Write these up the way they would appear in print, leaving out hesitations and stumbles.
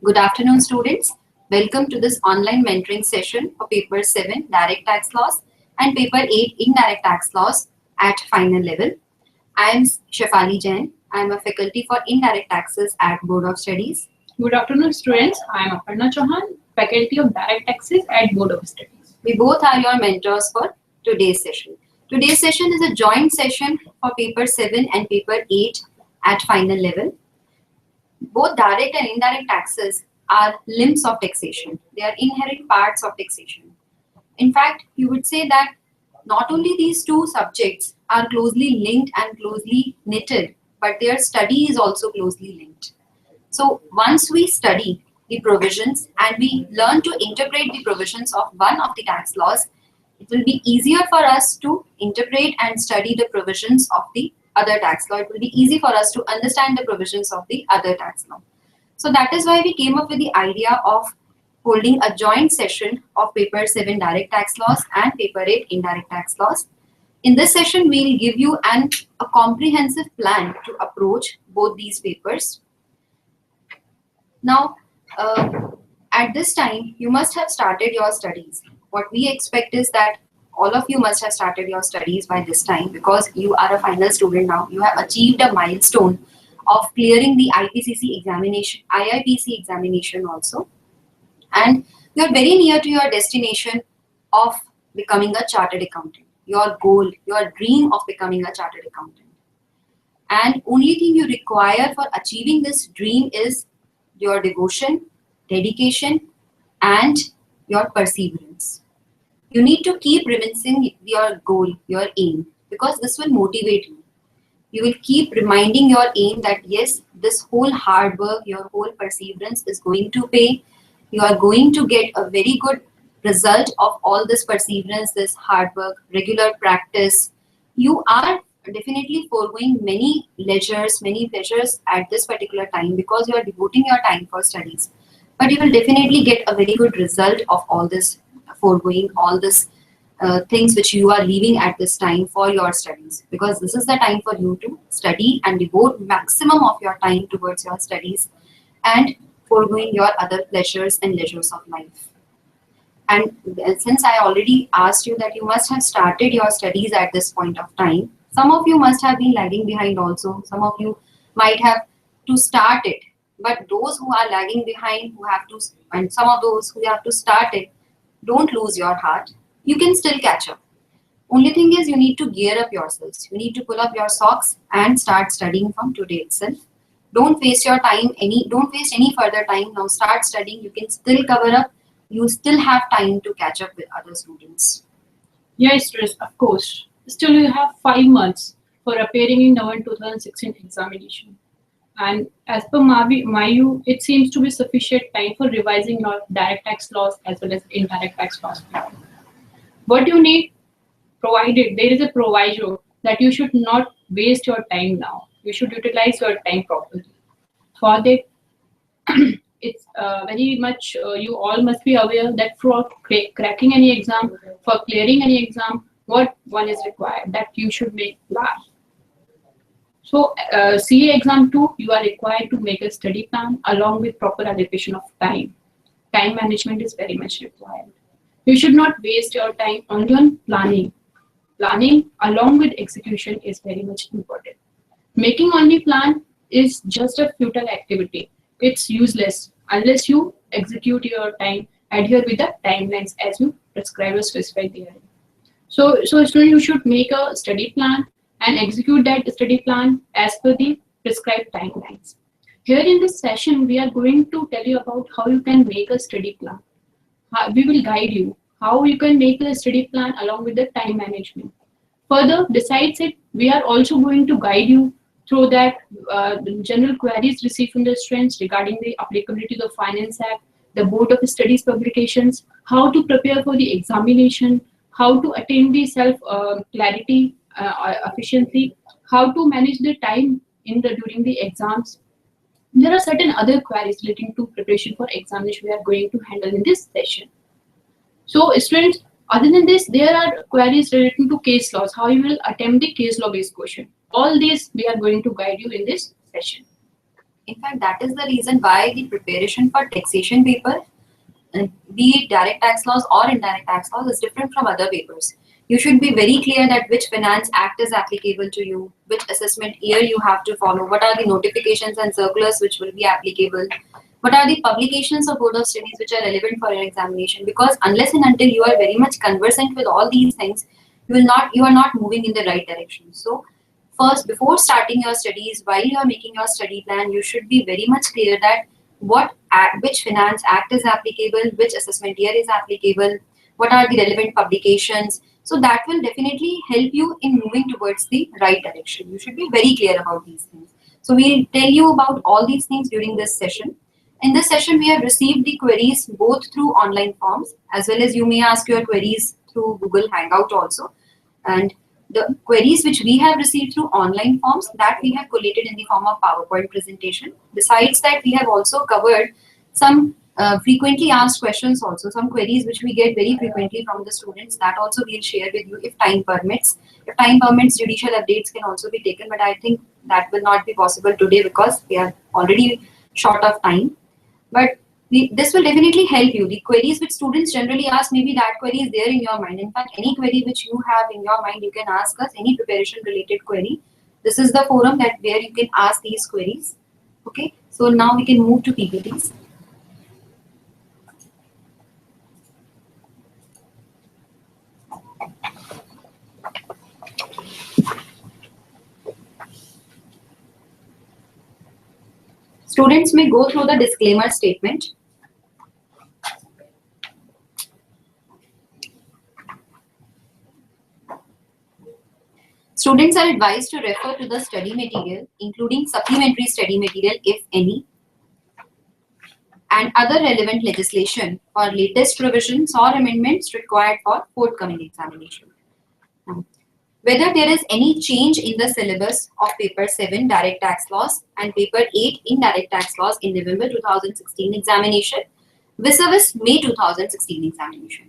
Good afternoon, students. Welcome to this online mentoring session for Paper 7 Direct Tax Laws and Paper 8 Indirect Tax Laws at final level. I am Shefali Jain. I am a faculty for Indirect Taxes at Board of Studies. Good afternoon, students. I am Aparna Chauhan, faculty of Direct Taxes at Board of Studies. We both are your mentors for today's session. Today's session is a joint session for Paper 7 and Paper 8 at final level. Both direct and indirect taxes are limbs of taxation. They are inherent parts of taxation. In fact, you would say that not only these two subjects are closely linked and closely knitted, but their study is also closely linked. So once we study the provisions and we learn to interpret the provisions of one of the tax laws, it will be easier for us to interpret and study the provisions of the other tax law. It will be easy for us to understand the provisions of the other tax law. So that is why we came up with the idea of holding a joint session of Paper 7 Direct Tax Laws and Paper 8 Indirect Tax Laws. In this session, we will give you a comprehensive plan to approach both these papers. Now, at this time, you must have started your studies. What we expect is that all of you must have started your studies by this time because you are a final student now. You have achieved a milestone of clearing the IPCC examination, IIPC examination also. And you are very near to your destination of becoming a chartered accountant. Your goal, your dream of becoming a chartered accountant. And only thing you require for achieving this dream is your devotion, dedication, and your perseverance. You need to keep reminiscing your goal, your aim, because this will motivate you. You will keep reminding your aim that yes, this whole hard work, your whole perseverance is going to pay. You are going to get a very good result of all this perseverance, this hard work, regular practice. You are definitely foregoing many leisures, many pleasures at this particular time because you are devoting your time for studies. But you will definitely get a very good result of all this foregoing, all this things which you are leaving at this time for your studies, because this is the time for you to study and devote maximum of your time towards your studies and foregoing your other pleasures and leisures of life. And since I already asked you that you must have started your studies at this point of time, some of you must have been lagging behind also. Some of you might have to start it, but those who are lagging behind, who have to, and some of those who have to start it, don't lose your heart. You can still catch up. Only thing is you need to gear up yourselves. You need to pull up your socks and start studying from today itself. Don't waste your time don't waste any further time. Now start studying. You can still cover up. You still have time to catch up with other students. Yes, of course. Still, you have 5 months for appearing in November 2016 examination. And as per my view, it seems to be sufficient time for revising your direct tax laws as well as indirect tax laws. What you need, provided there is a proviso that you should not waste your time now. You should utilize your time properly. For that, it's very much, you all must be aware that for cracking any exam, for clearing any exam, what one is required, that you should make plan. So CA exam 2, you are required to make a study plan along with proper allocation of time. Time management is very much required. You should not waste your time only on planning. Planning along with execution is very much important. Making only plan is just a futile activity. It's useless unless you execute your time, adhere with the timelines as you prescribe or specify there. So student, you should make a study plan and execute that study plan as per the prescribed timelines. Here in this session, we are going to tell you about how you can make a study plan. We will guide you how you can make a study plan along with the time management. Further, besides it, we are also going to guide you through that the general queries received from the students regarding the applicability of the Finance Act, the Board of Studies publications, how to prepare for the examination, how to attain the self-clarity efficiently, how to manage the time during the exams. There are certain other queries relating to preparation for examination we are going to handle in this session. So students, other than this, there are queries relating to case laws, how you will attempt the case law based question. All these we are going to guide you in this session. In fact, that is the reason why the preparation for taxation paper, be it direct tax laws or indirect tax laws, is different from other papers. You should be very clear that which finance act is applicable to you, which assessment year you have to follow, what are the notifications and circulars which will be applicable, what are the publications of Board of Studies which are relevant for your examination. Because unless and until you are very much conversant with all these things, you are not moving in the right direction. So first, before starting your studies, while you are making your study plan, you should be very much clear that which finance act is applicable, which assessment year is applicable, what are the relevant publications. So that will definitely help you in moving towards the right direction. You should be very clear about these things. So we'll tell you about all these things during this session. In this session, we have received the queries both through online forms, as well as you may ask your queries through Google Hangout also. And the queries which we have received through online forms, that we have collated in the form of PowerPoint presentation. Besides that, we have also covered some frequently asked questions also, some queries which we get very frequently from the students. That also we'll share with you if time permits. If time permits, judicial updates can also be taken, but I think that will not be possible today because we are already short of time. But this will definitely help you. The queries which students generally ask, maybe that query is there in your mind. In fact, any query which you have in your mind, you can ask us, any preparation related query. This is the forum where you can ask these queries. Okay, so now we can move to PPTs. Students may go through the disclaimer statement. Students are advised to refer to the study material, including supplementary study material, if any, and other relevant legislation for latest provisions or amendments required for forthcoming examination. Whether there is any change in the syllabus of Paper-7 Direct Tax Laws and Paper-8 Indirect Tax Laws in November 2016 examination vis-a-vis May 2016 examination.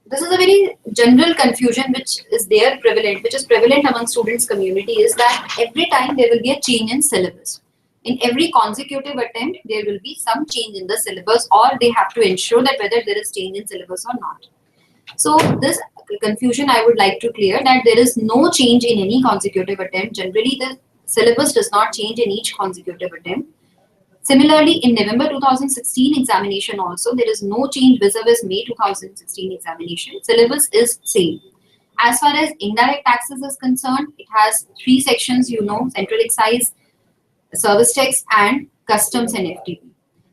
This is a very general confusion which is prevalent among students community, is that every time there will be a change in syllabus. In every consecutive attempt, there will be some change in the syllabus, or they have to ensure that whether there is change in syllabus or not. So this confusion I would like to clear, that there is no change in any consecutive attempt. Generally, the syllabus does not change in each consecutive attempt. Similarly, in November 2016 examination also, there is no change vis-a-vis May 2016 examination. Syllabus is same. As far as indirect taxes is concerned, it has 3 sections, central excise, service tax, and customs and FTP.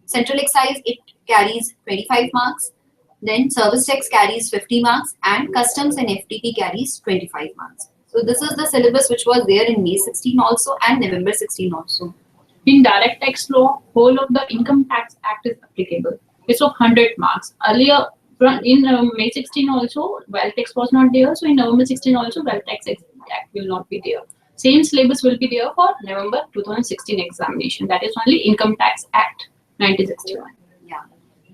Central excise, it carries 25 marks. Then service tax carries 50 marks and customs and FTP carries 25 marks. So this is the syllabus which was there in May 16 also and November 16 also. In direct tax law, whole of the Income Tax Act is applicable. It's of 100 marks. Earlier, in May 16 also, wealth tax was not there. So in November 16 also, wealth tax act will not be there. Same syllabus will be there for November 2016 examination. That is only Income Tax Act 1961. Yeah.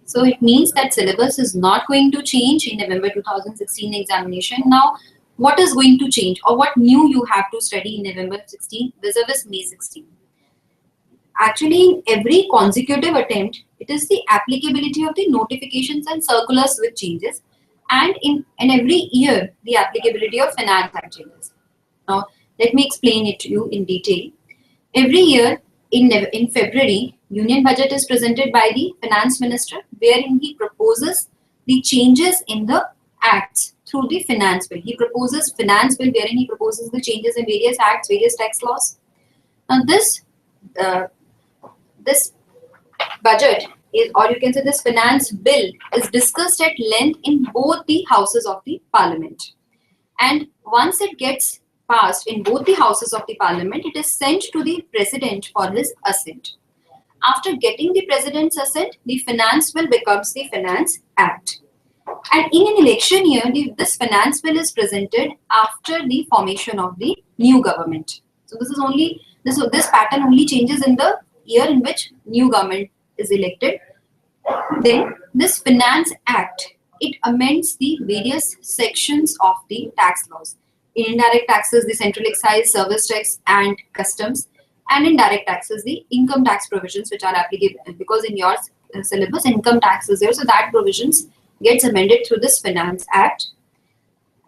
So it means that syllabus is not going to change in November 2016 examination. Now, what is going to change, or what new you have to study in November 16 vis-a-vis May 16? Actually, in every consecutive attempt, it is the applicability of the notifications and circulars which changes, and in every year, the applicability of finance act changes. Now, let me explain it to you in detail. Every year, in February, Union Budget is presented by the Finance Minister, wherein he proposes the changes in the acts through the Finance Bill. He proposes Finance Bill, wherein he proposes the changes in various acts, various tax laws. Now, this budget is, or you can say this Finance Bill, is discussed at length in both the houses of the Parliament. And once it gets passed in both the houses of the Parliament, it is sent to the President for his assent. After getting the President's assent, the Finance Bill becomes the Finance Act. And in an election year, this Finance Bill is presented after the formation of the new government. So this is only this pattern only changes in the year in which new government is elected. Then this Finance Act, it amends the various sections of the tax laws. In indirect taxes, the central excise, service tax, and customs. And indirect taxes, the income tax provisions which are applicable, because in your syllabus income tax is there, so that provisions gets amended through this Finance Act.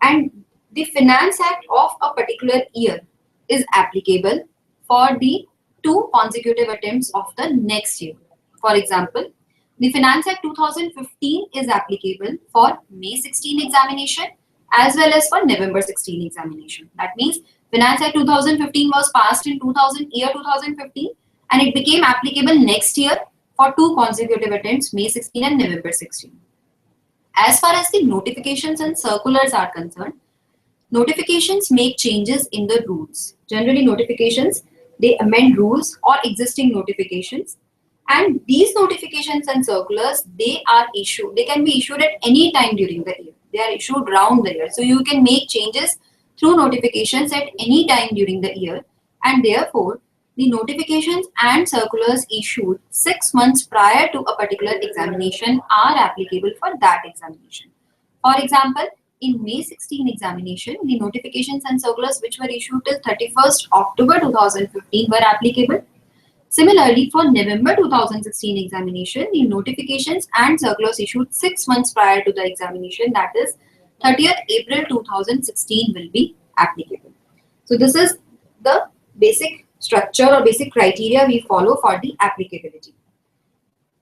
And the Finance Act of a particular year is applicable for the 2 consecutive attempts of the next year. For example, the Finance Act 2015 is applicable for May 16 examination as well as for November 16 examination. That means Finance Act 2015 was passed in 2015 and it became applicable next year for 2 consecutive attempts, May 16 and November 16. As far as the notifications and circulars are concerned, notifications make changes in the rules. Generally, notifications, they amend rules or existing notifications. And these notifications and circulars, they can be issued at any time during the year. They are issued round the year. So you can make changes through notifications at any time during the year. And therefore, the notifications and circulars issued 6 months prior to a particular examination are applicable for that examination. For example, in May 16 examination, the notifications and circulars which were issued till 31st October 2015 were applicable. Similarly, for November 2016 examination, the notifications and circulars issued 6 months prior to the examination, that is 30th April 2016, will be applicable. So this is the basic structure or basic criteria we follow for the applicability.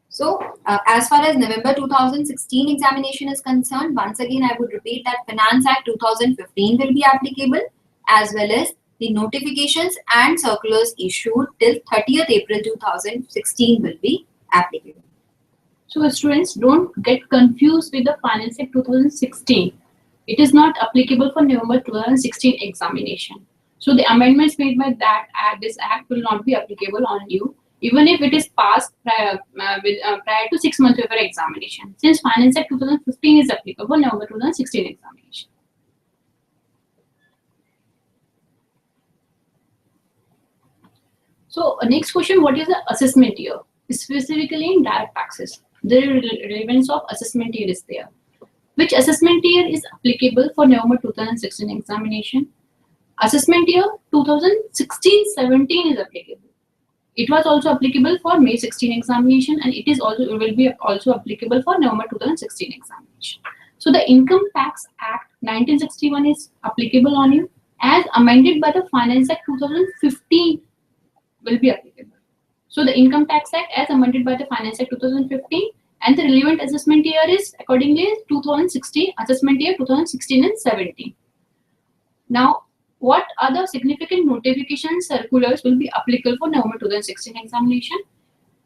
So as far as November 2016 examination is concerned, once again I would repeat that Finance Act 2015 will be applicable, as well as the notifications and circulars issued till 30th April 2016 will be applicable. So students, don't get confused with the Finance Act 2016. It is not applicable for November 2016 examination. So the amendments made by this act will not be applicable on you, even if it is passed prior to 6 months before examination, since Finance Act 2015 is applicable for November 2016 examination. So next question, what is the assessment year? Specifically in direct taxes, the relevance of assessment year is there. Which assessment year is applicable for November 2016 examination? Assessment year 2016-17 is applicable. It was also applicable for May 16 examination, and it will be also applicable for November 2016 examination. So the Income Tax Act 1961 is applicable on you, as amended by the Finance Act 2015 will be applicable. So the Income Tax Act as amended by the Finance Act 2015, and the relevant assessment year is accordingly 2016, assessment year 2016 and 17. Now, what other significant notification circulars will be applicable for November 2016 examination?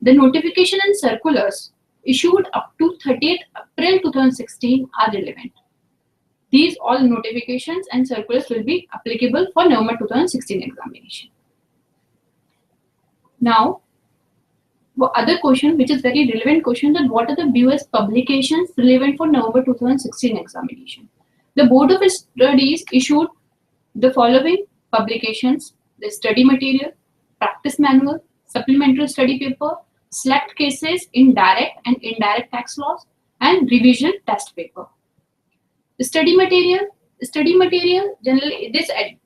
The notification and circulars issued up to 30th April 2016 are relevant. These all notifications and circulars will be applicable for November 2016 examination. Now, other question, which is very relevant question, that what are the BOS publications relevant for November 2016 examination? The Board of Studies issued the following publications: the study material, practice manual, supplementary study paper, select cases in direct and indirect tax laws, and revision test paper. The study material generally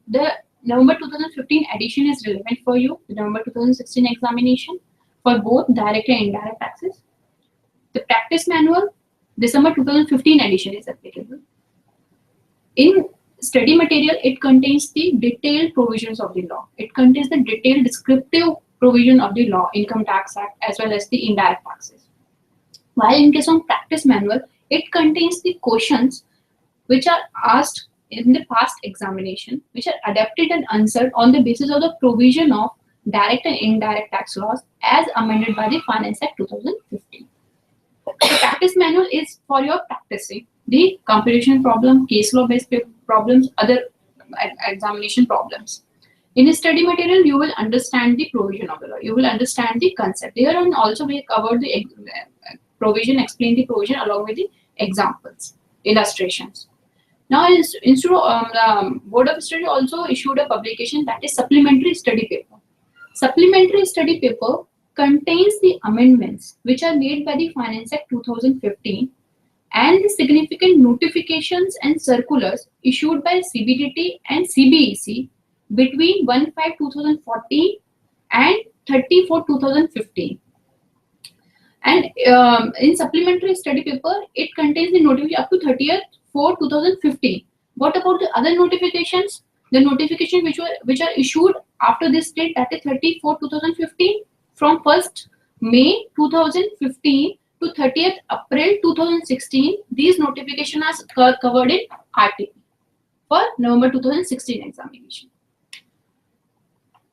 the November 2015 edition is relevant for you, the November 2016 examination, for both direct and indirect taxes. The practice manual, December 2015 edition is applicable. In study material, it contains the detailed provisions of the law. It contains the detailed descriptive provision of the law, Income Tax Act, as well as the indirect taxes. While in case of practice manual, it contains the questions which are asked in the past examination, which are adapted and answered on the basis of the provision of direct and indirect tax laws as amended by the Finance Act 2015. The practice manual is for your practicing the computation problem, case law based problems, other examination problems. In the study material, you will understand the provision of the law. You will understand the concept. Here on also we covered the provision, explain the provision along with the examples, illustrations. Now, the Board of Studies also issued a publication, that is supplementary study paper. Supplementary study paper contains the amendments which are made by the Finance Act 2015 and the significant notifications and circulars issued by CBDT and CBEC between 1/5/2014 and 30 for 2015. And in supplementary study paper, it contains the notification up to 30th for 2015. What about the other notifications? The notification which are issued after this date, that is 30 for 2015, from 1st May 2015 to 30th April 2016. These notifications are covered in RTP for November 2016 examination.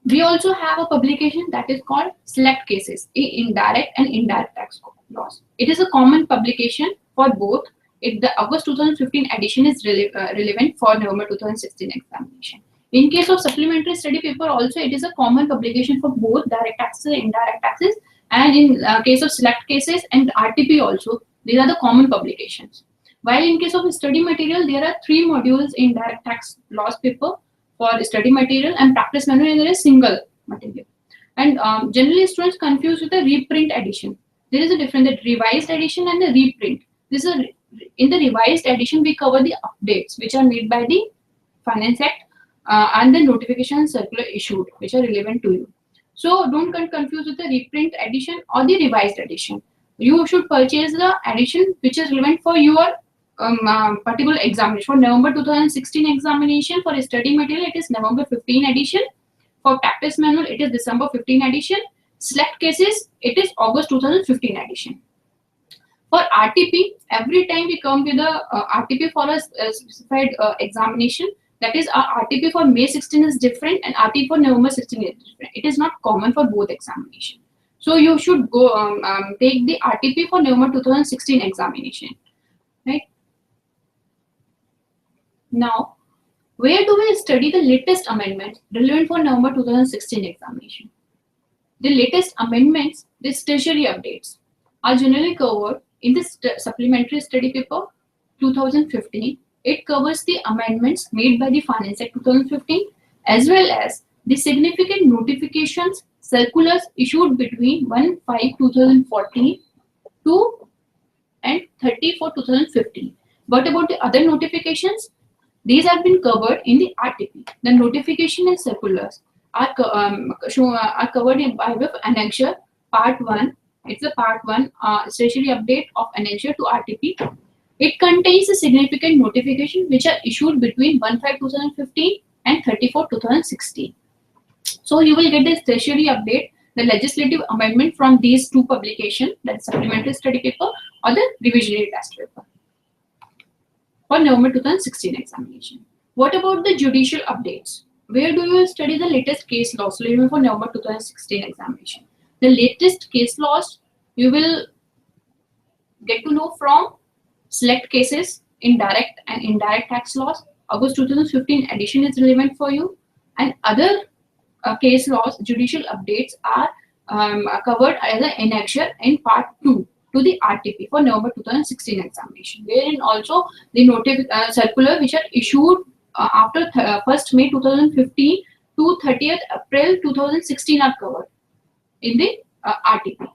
We also have a publication that is called Select Cases, Indirect and Indirect Tax Laws. It is a common publication for both. The August 2015 edition is relevant for November 2016 examination. In case of supplementary study paper also, it is a common publication for both direct taxes and indirect taxes. And in case of Select Cases and RTP also, these are the common publications. While in case of study material, there are 3 modules in direct tax laws paper for study material, and practice manual there is single material. And generally students confuse with the reprint edition. There is a difference, the revised edition and the reprint. This is in the revised edition we cover the updates which are made by the Finance Act and the notification circular issued which are relevant to you. So don't get confused with the reprint edition or the revised edition. You should purchase the edition which is relevant for your particular examination. For November 2016 examination, for study material it is November 15 edition. For practice manual it is December 15 edition. Select Cases it is August 2015 edition. For RTP, every time we come with the RTP for a specified examination, that is our RTP for May 16 is different and RTP for November 16 is different. It is not common for both examination. So you should go take the RTP for November 2016 examination, right? Now, where do we study the latest amendments relevant for November 2016 examination? The latest amendments, the tertiary updates, are generally covered in the supplementary study paper 2015. It covers the amendments made by the Finance Act 2015 as well as the significant notifications, circulars issued between 1/5/2014 to and 30 for 2015. What about the other notifications? These have been covered in the RTP. The notification and circulars are covered in by way of annexure part 1. It's a part 1 statutory update of annexure to RTP. It contains a significant notification which are issued between 1/5/2015 and 30/4/2016. So you will get the statutory update, the legislative amendment from these 2 publications, that is supplementary study paper or the revisionary test paper for November 2016 examination. What about the judicial updates? Where do you study the latest case laws relevant for November 2016 examination? The latest case laws you will get to know from Select Cases, Indirect and Indirect Tax Laws. August 2015 edition is relevant for you, and other case laws, judicial updates are covered as an annexure in part 2 to the RTP for November 2016 examination, wherein also the circular which are issued after 1st May 2015 to 30th April 2016 are covered in the RTP.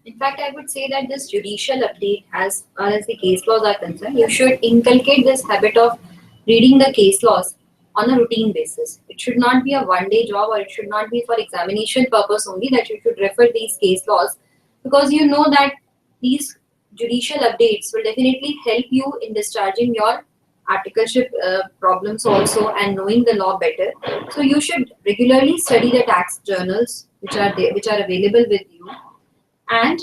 In fact, I would say that this judicial update, as far as the case laws are concerned, you should inculcate this habit of reading the case laws on a routine basis. It should not be a one-day job, or it should not be for examination purpose only that you should refer these case laws, because you know that these judicial updates will definitely help you in discharging your articleship problems also and knowing the law better. So you should regularly study the tax journals which are available with you, and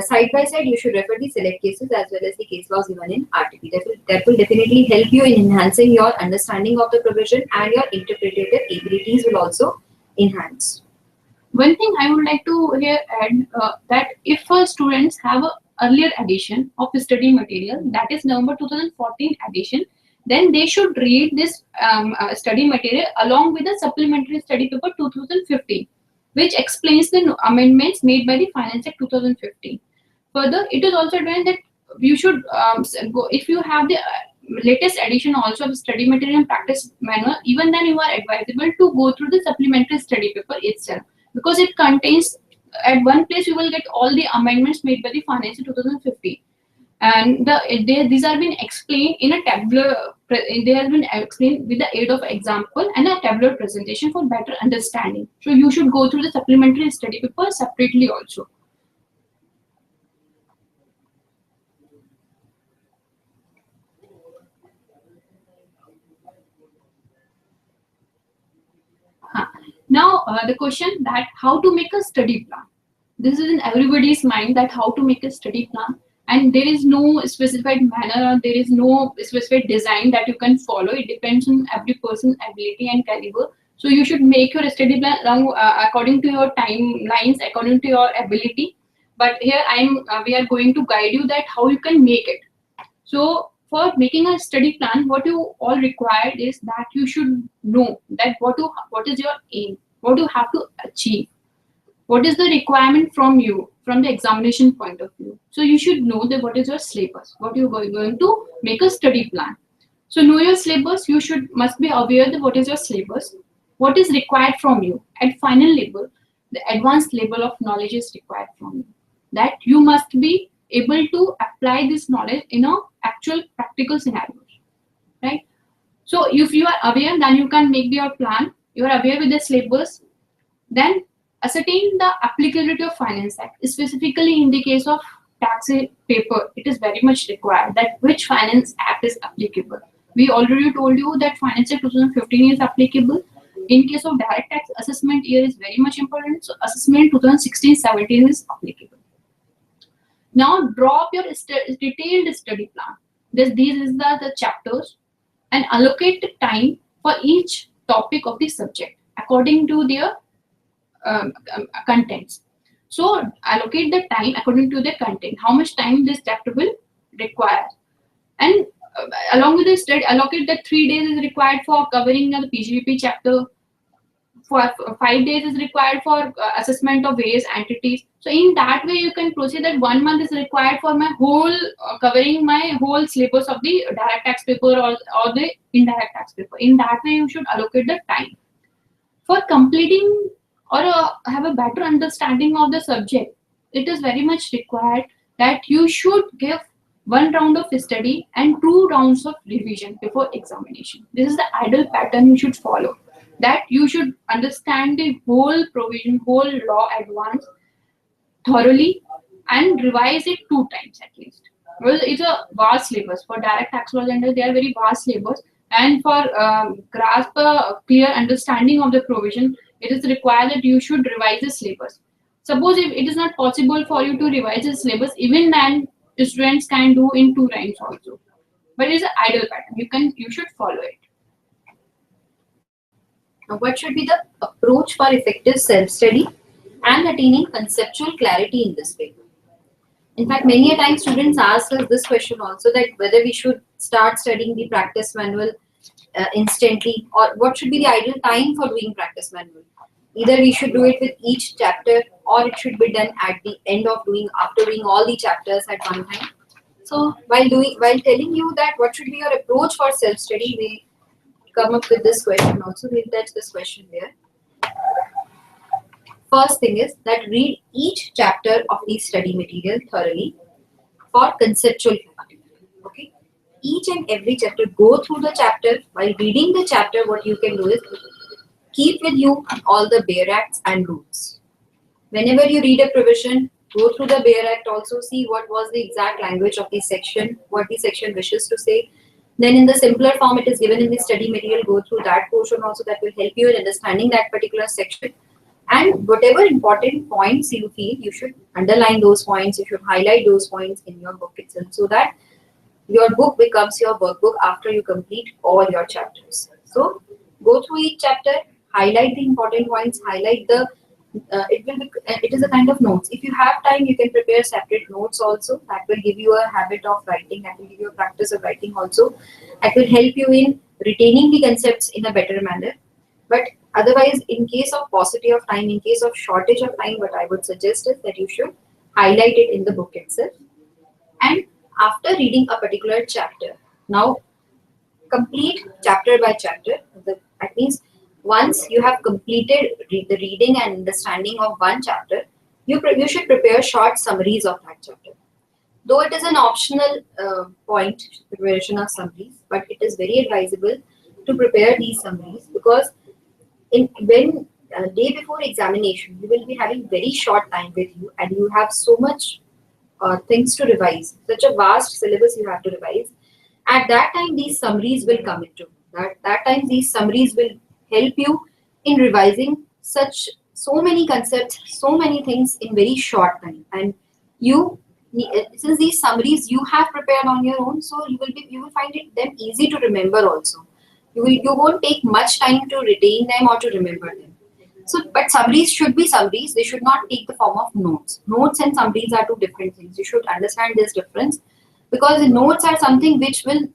side by side you should refer the Select Cases as well as the case laws given in RTP. That will definitely help you in enhancing your understanding of the provision, and your interpretative abilities will also enhance. One thing I would like to here add that if students have an earlier edition of study material, that is November 2014 edition, then they should read this study material along with the supplementary study paper 2015, which explains the amendments made by the Finance Act 2015. Further, it is also advised that you should go, if you have the latest edition also of study material and practice manual, even then you are advisable to go through the supplementary study paper itself, because it contains, at one place you will get all the amendments made by the Finance Act 2015. and these are been explained in a tabular. They have been explained with the aid of example and a tabular presentation for better understanding. So you should go through the supplementary study paper separately also. Now the question that how to make a study plan. This is in everybody's mind that how to make a study plan, and there is no specified manner, there is no specified design that you can follow. It depends on every person's ability and caliber. So you should make your study plan according to your timelines, according to your ability. But here we are going to guide you that how you can make it. So for making a study plan, what you all required is that you should know that what is your aim, what you have to achieve, what is the requirement from you from the examination point of view. So you should know that what is your syllabus, what you're going to make a study plan. So know your syllabus. You must be aware that what is your syllabus, what is required from you. At final level, the advanced level of knowledge is required from you. That you must be able to apply this knowledge in a actual practical scenarios, right? So if you are aware, then you can make your plan. You are aware with the syllabus, then ascertain the applicability of Finance Act. Specifically in the case of tax paper, it is very much required that which Finance Act is applicable. We already told you that Finance Act 2015 is applicable. In case of direct tax, assessment year is very much important. So assessment 2016-17 is applicable. Now draw up your detailed study plan. These is the chapters, and allocate the time for each topic of the subject according to their contents. So allocate the time according to the content, how much time this chapter will require, and along with this, allocate that 3 days is required for covering the PGBP chapter. For 5 days is required for assessment of various entities. So in that way, you can proceed that 1 month is required for my whole covering my whole syllabus of the direct tax paper or the indirect tax paper. In that way, you should allocate the time for completing or have a better understanding of the subject. It is very much required that you should give 1 round of study and 2 rounds of revision before examination. This is the ideal pattern you should follow. That you should understand the whole provision, whole law at once thoroughly and revise it 2 times at least. Well, it's a vast syllabus. For direct tax laws and they are very vast syllabus, and for grasp a clear understanding of the provision, it is required that you should revise the syllabus. Suppose if it is not possible for you to revise the syllabus, even then students can do in 2 rounds also. But it is an ideal pattern. You should follow it. Now, what should be the approach for effective self-study and attaining conceptual clarity in this paper? In fact, many a time students ask us this question also, that whether we should start studying the practice manual instantly, or what should be the ideal time for doing practice manual. Either we should do it with each chapter, or it should be done at the end of after doing all the chapters at one time. So while telling you that what should be your approach for self-study, we come up with this question also. We'll touch this question there. First thing is that read each chapter of the study material thoroughly for conceptual clarity. Okay, each and every chapter, go through the chapter. While reading the chapter, what you can do is keep with you all the Bare Acts and rules. Whenever you read a provision, go through the Bare Act also, see what was the exact language of the section, what the section wishes to say. Then in the simpler form, it is given in the study material, go through that portion also. That will help you in understanding that particular section. And whatever important points you feel, you should underline those points, you should highlight those points in your book itself, so that your book becomes your workbook after you complete all your chapters. So go through each chapter, highlight the important points, highlight the it is a kind of notes. If you have time, you can prepare separate notes also. That will give you a habit of writing, that will give you a practice of writing also. That will help you in retaining the concepts in a better manner. But otherwise, in case of paucity of time, in case of shortage of time, what I would suggest is that you should highlight it in the book itself. And after reading a particular chapter, now complete chapter by chapter. That means once you have completed the reading and understanding of one chapter, you should prepare short summaries of that chapter. Though it is an optional point, preparation of summaries, but it is very advisable to prepare these summaries because when day before examination, you will be having very short time with you and you have so much things to revise, such a vast syllabus you have to revise. At that time, these summaries will come into that time. These summaries will help you in revising so many concepts, so many things in very short time. And you, since these summaries you have prepared on your own, so you will find it them easy to remember also. You won't take much time to retain them or to remember them. So, but summaries should be summaries. They should not take the form of notes. Notes and summaries are two different things. You should understand this difference because the notes are something which will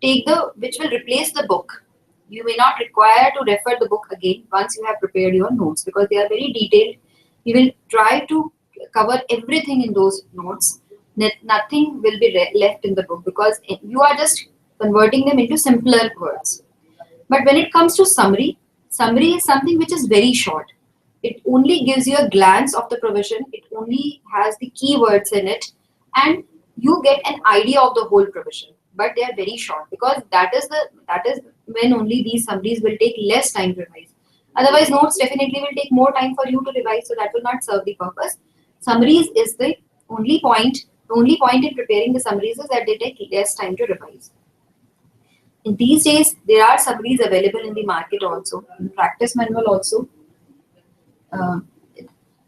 replace the book. You may not require to refer the book again once you have prepared your notes because they are very detailed. You will try to cover everything in those notes. Nothing will be left in the book because you are just converting them into simpler words. But when it comes to summary is something which is very short. It only gives you a glance of the provision. It only has the keywords in it, and you get an idea of the whole provision. But they are very short because that is when only these summaries will take less time to revise. Otherwise, notes definitely will take more time for you to revise, so that will not serve the purpose. Summaries is the only point. The only point in preparing the summaries is that they take less time to revise. In these days, there are summaries available in the market also, in practice manual also. Uh,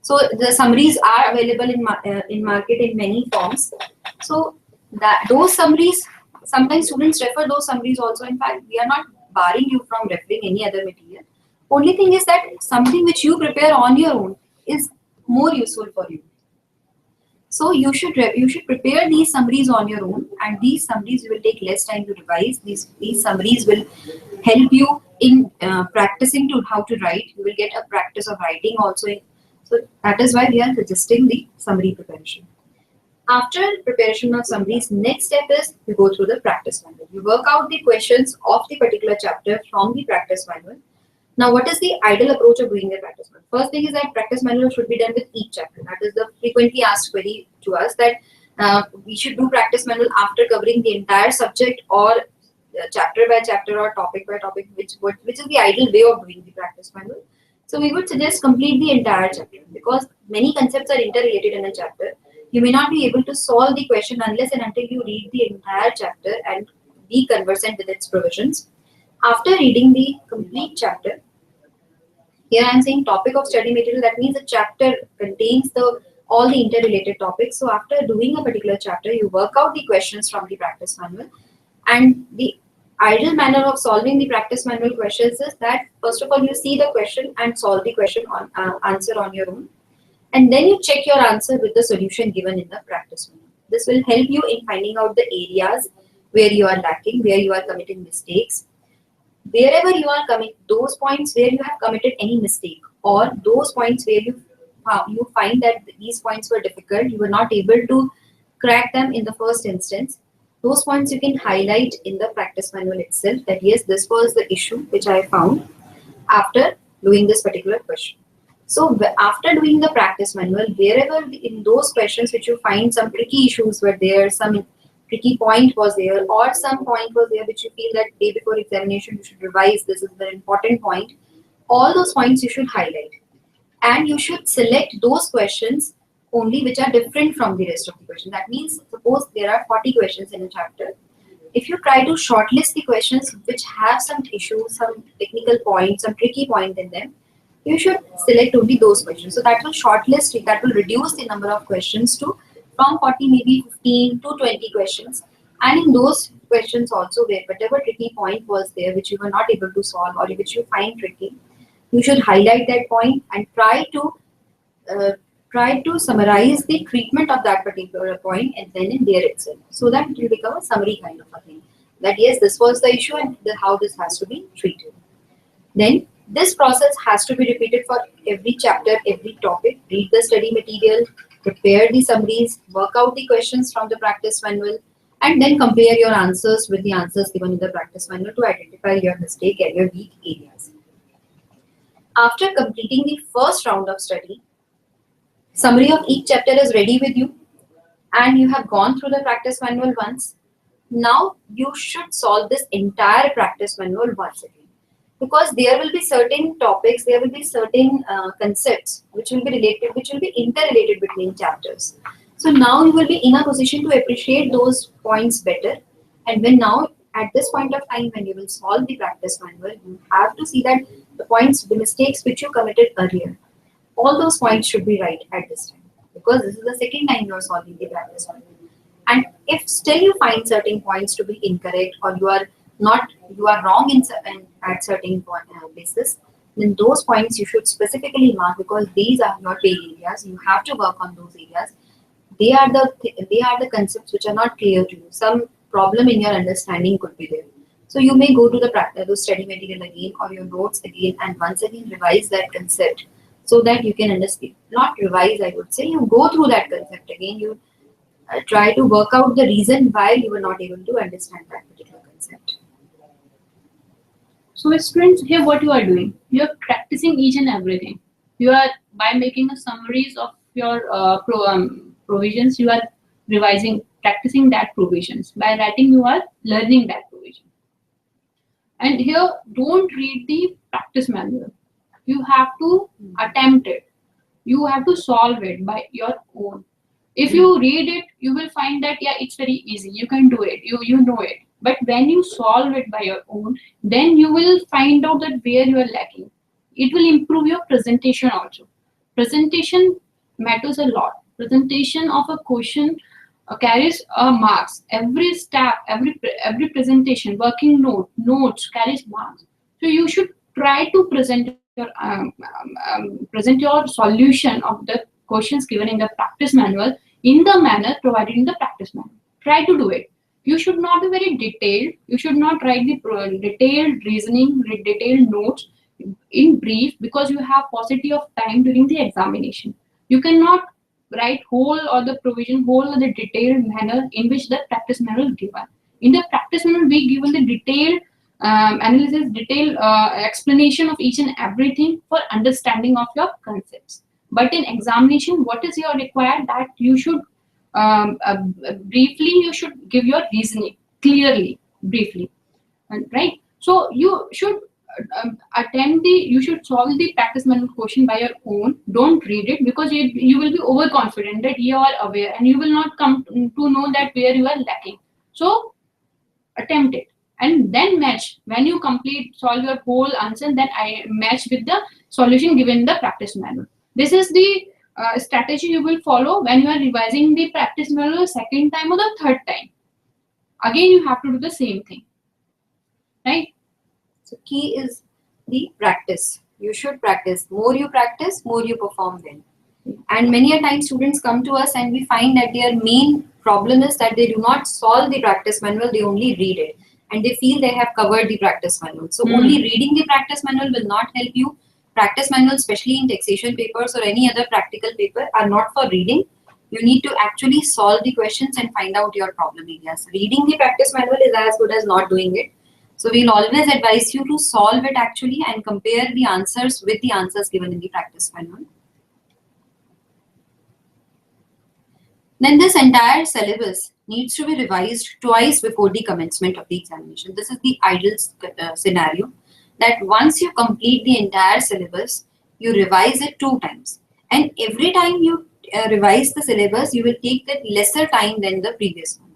so the summaries are available in market in many forms. So that those summaries, sometimes students refer those summaries also. In fact, we are not barring you from referring any other material. Only thing is that something which you prepare on your own is more useful for you. So you should prepare these summaries on your own, and these summaries you will take less time to revise. These summaries will help you in practicing to how to write. You will get a practice of writing also. So that is why we are suggesting the summary preparation. After preparation of summaries, next step is you go through the practice manual. You work out the questions of the particular chapter from the practice manual. Now, what is the ideal approach of doing the practice manual? First thing is that practice manual should be done with each chapter. That is the frequently asked query to us, that we should do practice manual after covering the entire subject or chapter by chapter or topic by topic, which is the ideal way of doing the practice manual. So we would suggest complete the entire chapter because many concepts are interrelated in a chapter. You may not be able to solve the question unless and until you read the entire chapter and be conversant with its provisions. After reading the complete chapter, here I am saying topic of study material, that means the chapter contains all the interrelated topics. So after doing a particular chapter, you work out the questions from the practice manual, and the ideal manner of solving the practice manual questions is that first of all you see the question and solve the question on answer on your own, and then you check your answer with the solution given in the practice manual. This will help you in finding out the areas where you are lacking, where you are committing mistakes. Wherever you are coming, those points where you have committed any mistake, or those points where you find that these points were difficult, you were not able to crack them in the first instance, those points you can highlight in the practice manual itself, that yes, this was the issue which I found after doing this particular question. So after doing the practice manual, wherever in those questions which you find some tricky issues were there, some tricky point was there, or some point was there which you feel that day before examination you should revise, this is the important point, all those points you should highlight. And you should select those questions only which are different from the rest of the question. That means, suppose there are 40 questions in a chapter. If you try to shortlist the questions which have some issues, some technical points, some tricky point in them, you should select only those questions. So that will shortlist it, that will reduce the number of questions to from 40 maybe 15 to 20 questions. And in those questions also, where whatever tricky point was there which you were not able to solve or which you find tricky, you should highlight that point and try to summarize the treatment of that particular point and then in there itself, so that it will become a summary kind of a thing. That yes, this was the issue and how this has to be treated. Then this process has to be repeated for every chapter, every topic. Read the study material, prepare the summaries, work out the questions from the practice manual, and then compare your answers with the answers given in the practice manual to identify your mistake and your weak areas. After completing the first round of study, summary of each chapter is ready with you. and you have gone through the practice manual once. Now you should solve this entire practice manual once again, because there will be certain topics, there will be certain concepts which will be related, which will be interrelated between chapters. So now you will be in a position to appreciate those points better. And when now at this point of time when you will solve the practice manual, you have to see that the points, the mistakes which you committed earlier, all those points should be right at this time, because this is the second time you are solving the practice manual. And if still you find certain points to be incorrect, or you are wrong at certain basis, then those points you should specifically mark, because these are your pain areas. You have to work on those areas. They are the concepts which are not clear to you. Some problem in your understanding could be there. So you may go to the study material again or your notes again, and once again revise that concept so that you can understand. Not revise, I would say. You go through that concept again. You try to work out the reason why you were not able to understand that particular concept. So students, here what you are doing, you are practicing each and everything. You are, by making a summaries of your provisions, you are revising, practicing that provisions. By writing, you are learning that provision. And here, don't read the practice manual. You have to attempt it. You have to solve it by your own. If you read it, you will find that yeah, it's very easy. You can do it. You know it. But when you solve it by your own, then you will find out that where you are lacking. It will improve your presentation also. Presentation matters a lot. Presentation of a question carries marks. Every step, every presentation, working notes carries marks. So you should try to present your solution of the questions given in the practice manual in the manner provided in the practice manual. Try to do it. You should not be very detailed. You should not write the detailed reasoning, detailed notes in brief, because you have paucity of time during the examination. You cannot write whole or the provision, whole or the detailed manner in which the practice manual is given. In the practice manual, we given the detailed analysis, detailed explanation of each and everything for understanding of your concepts. But in examination, what is your required? That you should briefly, you should give your reasoning clearly, briefly, right? So you should you should solve the practice manual question by your own. Don't read it, because you will be overconfident that you are aware, and you will not come to know that where you are lacking. So attempt it, and then match. When you solve your whole answer, then I match with the solution given in the practice manual. This is the strategy you will follow when you are revising the practice manual second time or the third time. Again, you have to do the same thing, right? So key is the practice. You should practice. More you practice, more you perform well. And many a time students come to us and we find that their main problem is that they do not solve the practice manual, they only read it. And they feel they have covered the practice manual. So only reading the practice manual will not help you. Practice manuals, especially in taxation papers or any other practical paper, are not for reading. You need to actually solve the questions and find out your problem areas. Reading the practice manual is as good as not doing it. So we'll always advise you to solve it actually and compare the answers with the answers given in the practice manual. Then this entire syllabus needs to be revised twice before the commencement of the examination. This is the ideal scenario, that once you complete the entire syllabus, you revise it 2 times. And every time you revise the syllabus, you will take that lesser time than the previous one.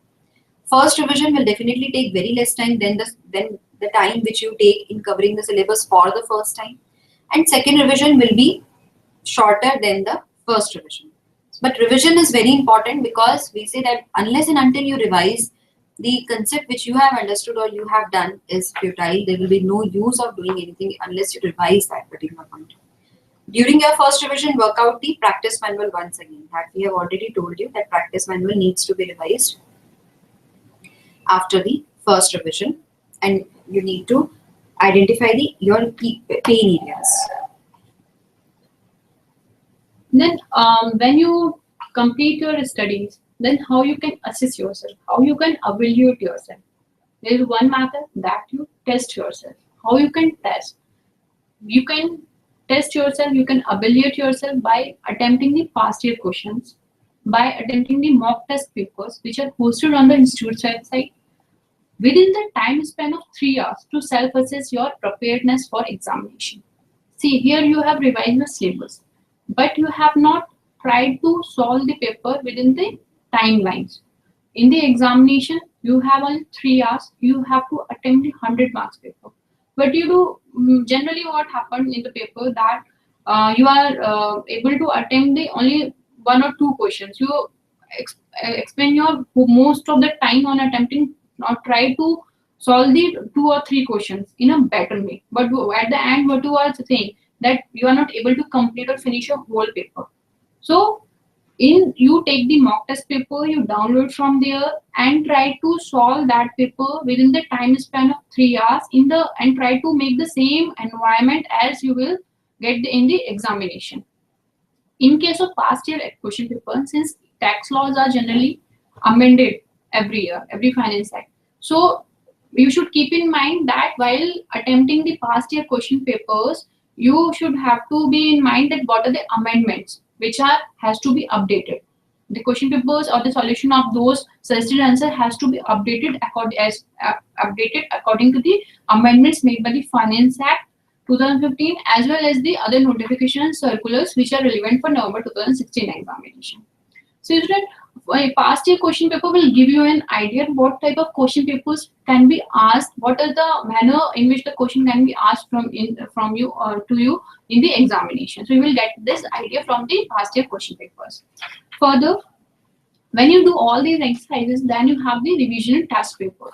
First revision will definitely take very less time than the time which you take in covering the syllabus for the first time. And second revision will be shorter than the first revision. But revision is very important, because we say that unless and until you revise, the concept which you have understood or you have done is futile. There will be no use of doing anything unless you revise that particular point. During your first revision, work out the practice manual once again. That we have already told you that practice manual needs to be revised after the first revision, and you need to identify your key pain areas. Then when you complete your studies, then how you can assess yourself, how you can evaluate yourself. There is one method that you test yourself. How you can test? You can test yourself, you can evaluate yourself by attempting the past year questions. by attempting the mock test papers which are hosted on the institute's website within the time span of 3 hours to self-assess your preparedness for examination. See, here you have revised the syllabus, but you have not tried to solve the paper within the timelines. In the examination, you have only 3 hours. You have to attempt the 100 marks paper. But you do generally what happened in the paper that you are able to attempt the only one or two questions. You expend your most of the time on attempting or try to solve the 2 or 3 questions in a better way. But at the end, what you are saying that you are not able to complete or finish a whole paper. So you take the mock test paper, you download from there and try to solve that paper within the time span of 3 hours and try to make the same environment as you will get in the examination. In case of past year question paper, since tax laws are generally amended every year, every finance act, so you should keep in mind that while attempting the past year question papers, you should have to be in mind that what are the amendments which has to be updated. The question papers or the solution of those suggested answer has to be updated according to the amendments made by the Finance Act 2015 as well as the other notification circulars which are relevant for November 2016 examination. So student, a past year question paper will give you an idea what type of question papers can be asked, what is the manner in which the question can be asked from you or to you in the examination. So you will get this idea from the past year question papers. Further, when you do all these exercises, then you have the revision test paper.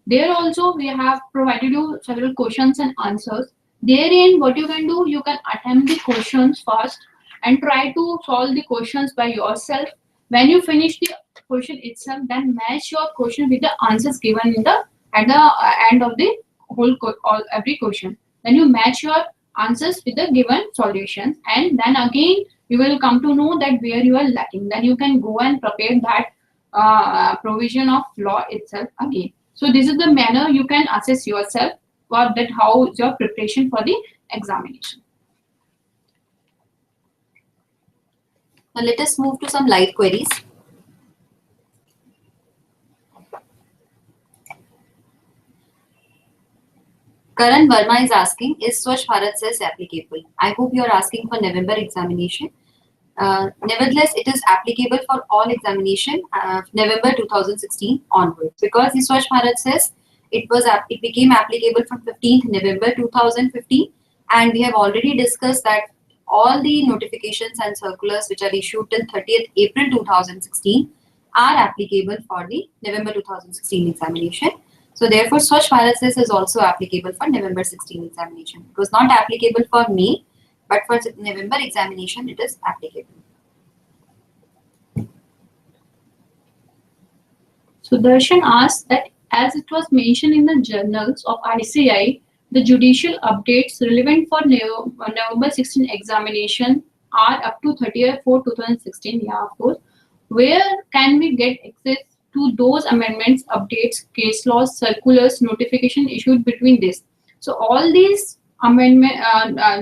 There also we have provided you several questions and answers. Therein, what you can do, you can attempt the questions first and try to solve the questions by yourself. When you finish the question itself, then match your question with the answers given at the end of the every question. Then you match your answers with the given solutions, and then again you will come to know that where you are lacking. Then you can go and prepare that provision of law itself again. So this is the manner you can assess yourself for that how is your preparation for the examination. Now let us move to some live queries. Karan Verma is asking, is Swachh Bharat Cess applicable? I hope you are asking for November examination. Nevertheless, it is applicable for all examination November 2016 onwards, because the Swachh Bharat Cess, it became applicable from 15th November 2015, and we have already discussed that all the notifications and circulars which are issued till 30th April 2016 are applicable for the November 2016 examination. So therefore, Swachh Bharat Cess is also applicable for November 16 examination. It was not applicable for May, but for November examination, it is applicable. So Darshan asks that as it was mentioned in the journals of ICI, the judicial updates relevant for November 16 examination are up to 30/4/2016. Yeah, of course. Where can we get access to those amendments, updates, case laws, circulars, notification issued between this? So all these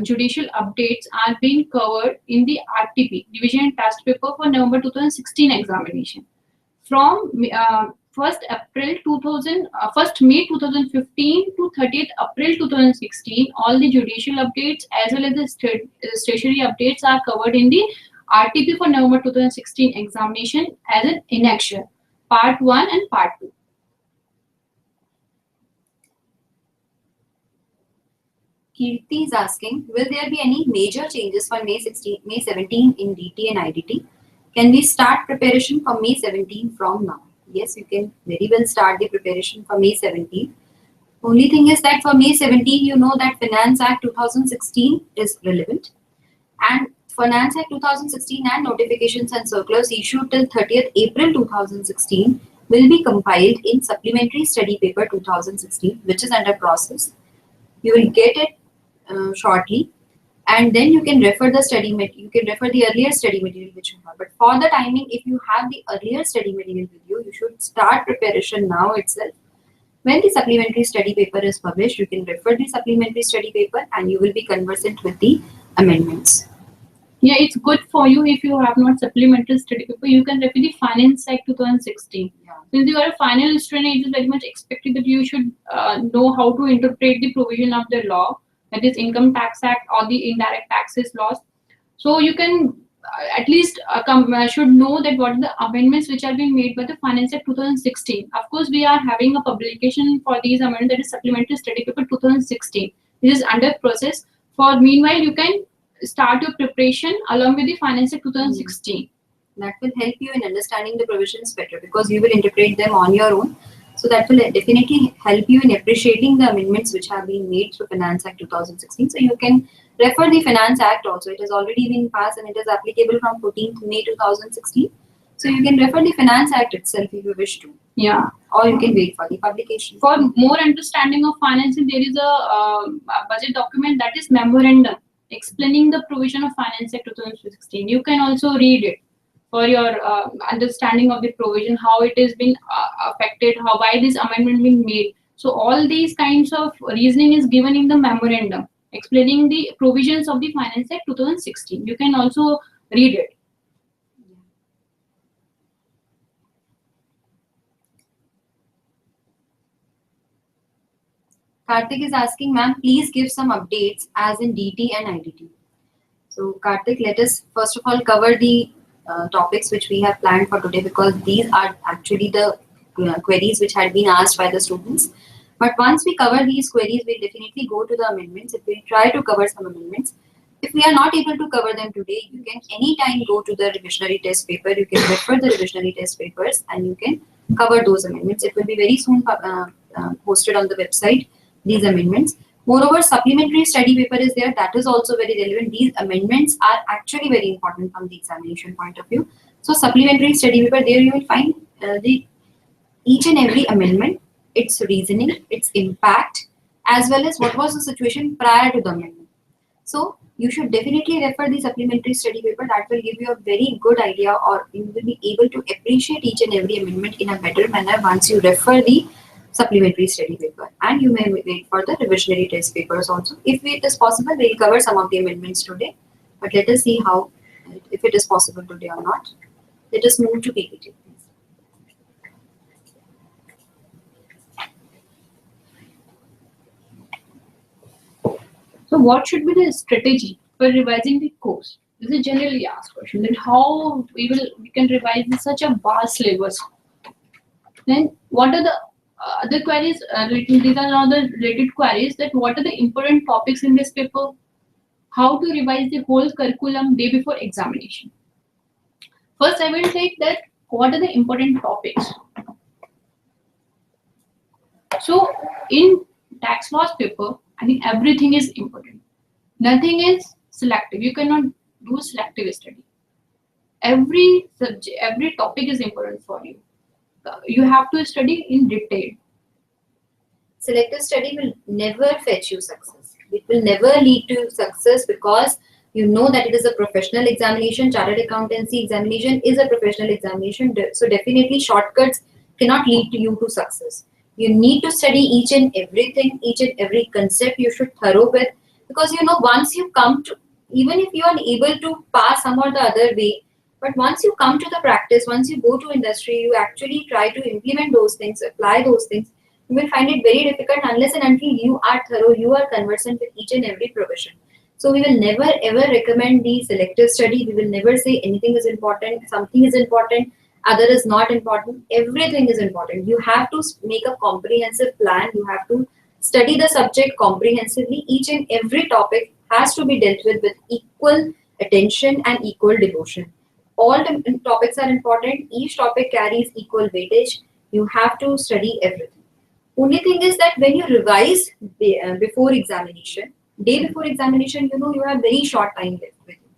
judicial updates are being covered in the RTP, Revision and Test Paper for November 2016 examination. From 1st May 2015 to 30th April 2016, all the judicial updates as well as the statutory updates are covered in the RTP for November 2016 examination as an annexure, Part 1 and Part 2. Kirti is asking, will there be any major changes for May 17 in DT and IDT? Can we start preparation for May 17 from now? Yes, you can very well start the preparation for May 17. Only thing is that for May 17, you know that Finance Act 2016 is relevant. And Finance Act 2016 and notifications and circulars issued till 30th April 2016 will be compiled in Supplementary Study Paper 2016, which is under process. You will get it shortly, and then you can refer the you can refer the earlier study material which you have. But for the timing, if you have the earlier study material with you, you should start preparation now itself. When the supplementary study paper is published, you can refer the supplementary study paper and you will be conversant with the amendments. Yeah, it's good for you if you have not supplemental study paper. You can refer the Finance Act 2016. Yeah. Since you are a final student, it is very much expected that you should know how to interpret the provision of the law, that is Income Tax Act or the Indirect Taxes laws. So you can at least should know that what are the amendments which are being made by the Finance Act 2016. Of course, we are having a publication for these amendments, that is Supplementary Study Paper 2016. This is under process. For meanwhile, you can start your preparation along with the Finance Act 2016. That will help you in understanding the provisions better because you will interpret them on your own. So that will definitely help you in appreciating the amendments which have been made through Finance Act 2016. So you can refer the Finance Act also. It has already been passed and it is applicable from 14th May 2016. So you can refer the Finance Act itself if you wish to. Yeah. Or you can wait for the publication. For more understanding of financing, there is a budget document, that is memorandum explaining the provision of Finance Act 2016. You can also read it for your understanding of the provision, how it has been affected, why this amendment been made. So all these kinds of reasoning is given in the memorandum explaining the provisions of the Finance Act 2016. You can also read it. Karthik is asking, ma'am, please give some updates as in DT and IDT. So Karthik, let us first of all cover the topics which we have planned for today because these are actually the queries which had been asked by the students. But once we cover these queries, we'll definitely go to the amendments. If we try to cover some amendments, if we are not able to cover them today, you can anytime go to the revisionary test paper. You can refer the revisionary test papers and you can cover those amendments. It will be very soon posted on the website, these amendments. Moreover, supplementary study paper is there. That is also very relevant. These amendments are actually very important from the examination point of view. So supplementary study paper, there you will find each and every amendment, its reasoning, its impact, as well as what was the situation prior to the amendment. So you should definitely refer the supplementary study paper. That will give you a very good idea, or you will be able to appreciate each and every amendment in a better manner once you refer the supplementary study paper. And you may wait for the revisionary test papers also. If it is possible, we'll cover some of the amendments today. But let us see how, if it is possible today or not. Let us move to PPT. So what should be the strategy for revising the course? This is generally asked question. That how we can revise in such a vast syllabus. Then what are the other queries? These are now the related queries. That what are the important topics in this paper? How to revise the whole curriculum day before examination. First, I will take that what are the important topics. So in tax laws paper, I think everything is important. Nothing is selective. You cannot do selective study. Every subject, every topic is important for you. You have to study in detail. Selective study will never fetch you success. It will never lead to success because you know that it is a professional examination. Chartered accountancy examination is a professional examination. So definitely shortcuts cannot lead to you to success. You need to study each and everything, each and every concept you should thorough with, because you know once you come to, even if you are able to pass some or the other way, but once you come to the practice, once you go to industry, you actually try to implement those things, apply those things, you will find it very difficult unless and until you are thorough, you are conversant with each and every provision. So we will never ever recommend the selective study. We will never say anything is important, something is important, other is not important. Everything is important. You have to make a comprehensive plan. You have to study the subject comprehensively. Each and every topic has to be dealt with equal attention and equal devotion. All the topics are important. Each topic carries equal weightage. You have to study everything. Only thing is that when you revise before examination, day before examination, you know you have very short time left with you.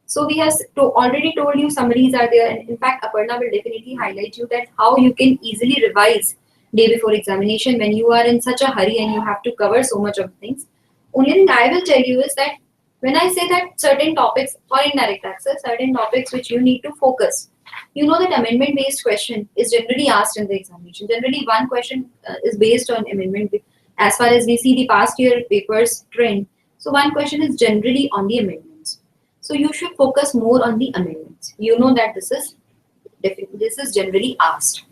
So we have already told you summaries are there, and in fact Aparna will definitely highlight you that how you can easily revise day before examination when you are in such a hurry and you have to cover so much of things. Only thing I will tell you is that when I say that certain topics for indirect taxes, certain topics which you need to focus, you know that amendment based question is generally asked in the examination. Generally one question is based on amendment as far as we see the past year papers trend. So one question is generally on the amendments. So you should focus more on the amendments. You know that this is generally asked.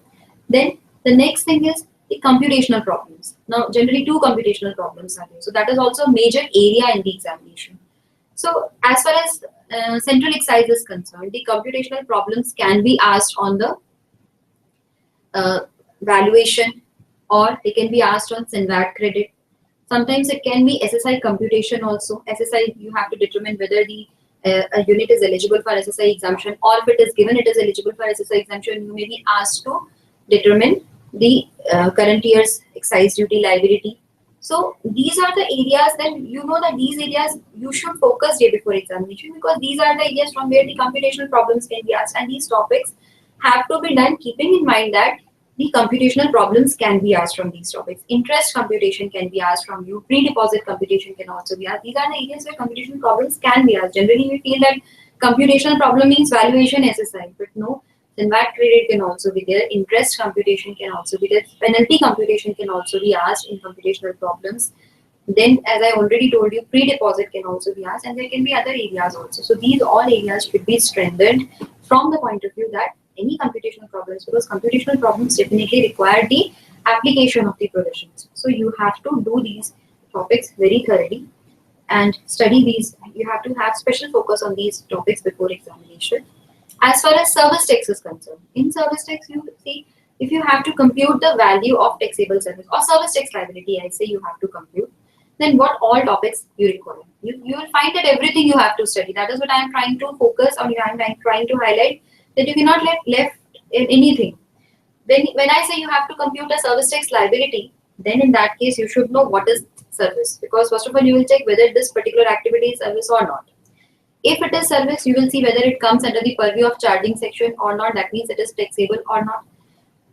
Then the next thing is the computational problems. Now generally two computational problems are there. So that is also a major area in the examination. So as far as central exercise is concerned, the computational problems can be asked on the valuation, or they can be asked on SINVAT credit. Sometimes it can be SSI computation also. SSI, you have to determine whether the a unit is eligible for SSI exemption, or if it is given it is eligible for SSI exemption, you may be asked to determine the current year's excise duty liability. So these are the areas, then you know that these areas you should focus day before examination, because these are the areas from where the computational problems can be asked, and these topics have to be done keeping in mind that the computational problems can be asked from these topics. Interest computation can be asked from you. Pre-deposit computation can also be asked. These are the areas where computational problems can be asked. Generally, we feel that computational problem means valuation SSI, but no. SINVAT credit can also be there. Interest computation can also be there. Penalty computation can also be asked in computational problems. Then, as I already told you, pre-deposit can also be asked, and there can be other areas also. So these all areas should be strengthened from the point of view that any computational problems, because computational problems definitely require the application of the provisions. So you have to do these topics very thoroughly and study these. You have to have special focus on these topics before examination. As far as service tax is concerned, in service tax you see, if you have to compute the value of taxable service or service tax liability, I say you have to compute, then what all topics you require. You will find that everything you have to study. That is what I am trying to focus on. I am trying to highlight that you cannot left in anything. When I say you have to compute a service tax liability, then in that case you should know what is service, because first of all you will check whether this particular activity is service or not. If it is service, you will see whether it comes under the purview of charging section or not. That means it is taxable or not.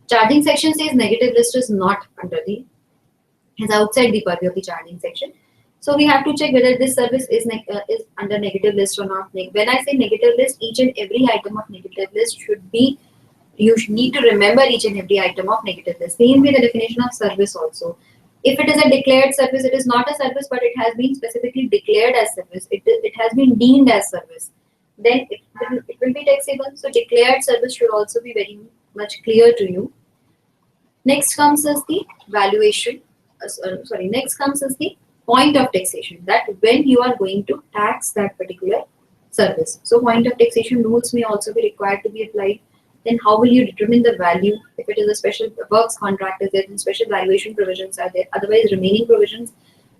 Charging section says negative list is not under the, is outside the purview of the charging section. So we have to check whether this service is under negative list or not. When I say negative list, each and every item of negative list should be, you need to remember each and every item of negative list. Same way the definition of service also. If it is a declared service, it is not a service, but it has been specifically declared as service. It has been deemed as service. Then it will be taxable. So declared service should also be very much clear to you. Next comes as the valuation. Next comes as the point of taxation. That when you are going to tax that particular service. So point of taxation rules may also be required to be applied. Then how will you determine the value? If it is a special works contract, is there, then special valuation provisions are there. Otherwise, remaining provisions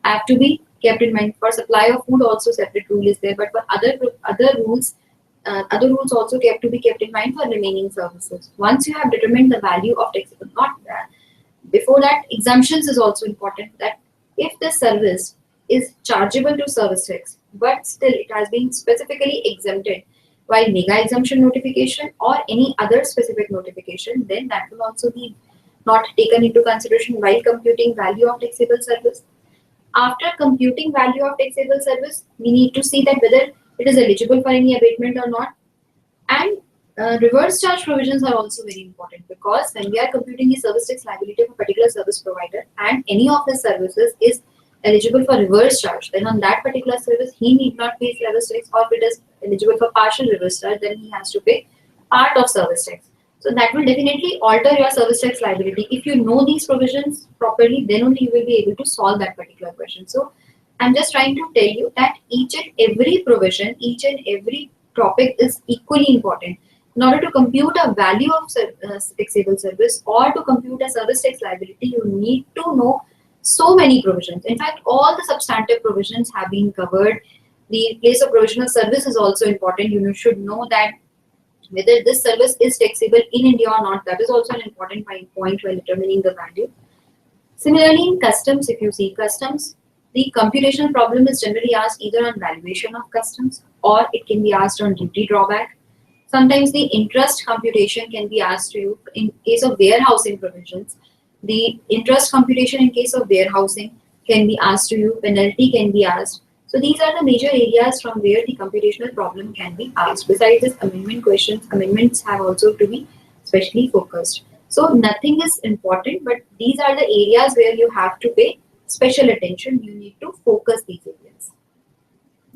have to be kept in mind. For supply of food, also separate rule is there. But for other rules also have to be kept in mind for remaining services. Once you have determined the value of taxable, not that. Before that, exemptions is also important. That if the service is chargeable to service tax, but still it has been specifically exempted while mega exemption notification or any other specific notification, then that will also be not taken into consideration while computing value of taxable service. After computing value of taxable service, we need to see that whether it is eligible for any abatement or not. And reverse charge provisions are also very important, because when we are computing the service tax liability of a particular service provider and any of the services is eligible for reverse charge, then on that particular service he need not pay service tax, or if it is eligible for partial reverse charge, then he has to pay part of service tax. So that will definitely alter your service tax liability. If you know these provisions properly, then only you will be able to solve that particular question. So I'm just trying to tell you that each and every provision, each and every topic is equally important. In order to compute a value of taxable service or to compute a service tax liability, you need to know so many provisions. In fact, all the substantive provisions have been covered. The place of provision of service is also important. You should know that whether this service is taxable in India or not. That is also an important point while determining the value. Similarly, in customs, if you see customs, the computational problem is generally asked either on valuation of customs or it can be asked on duty drawback. Sometimes the interest computation can be asked to you in case of warehousing provisions. The interest computation in case of warehousing can be asked to you. Penalty can be asked. So these are the major areas from where the computational problem can be asked. Besides this, amendment questions, amendments have also to be specially focused. So nothing is important, but these are the areas where you have to pay special attention. You need to focus these areas.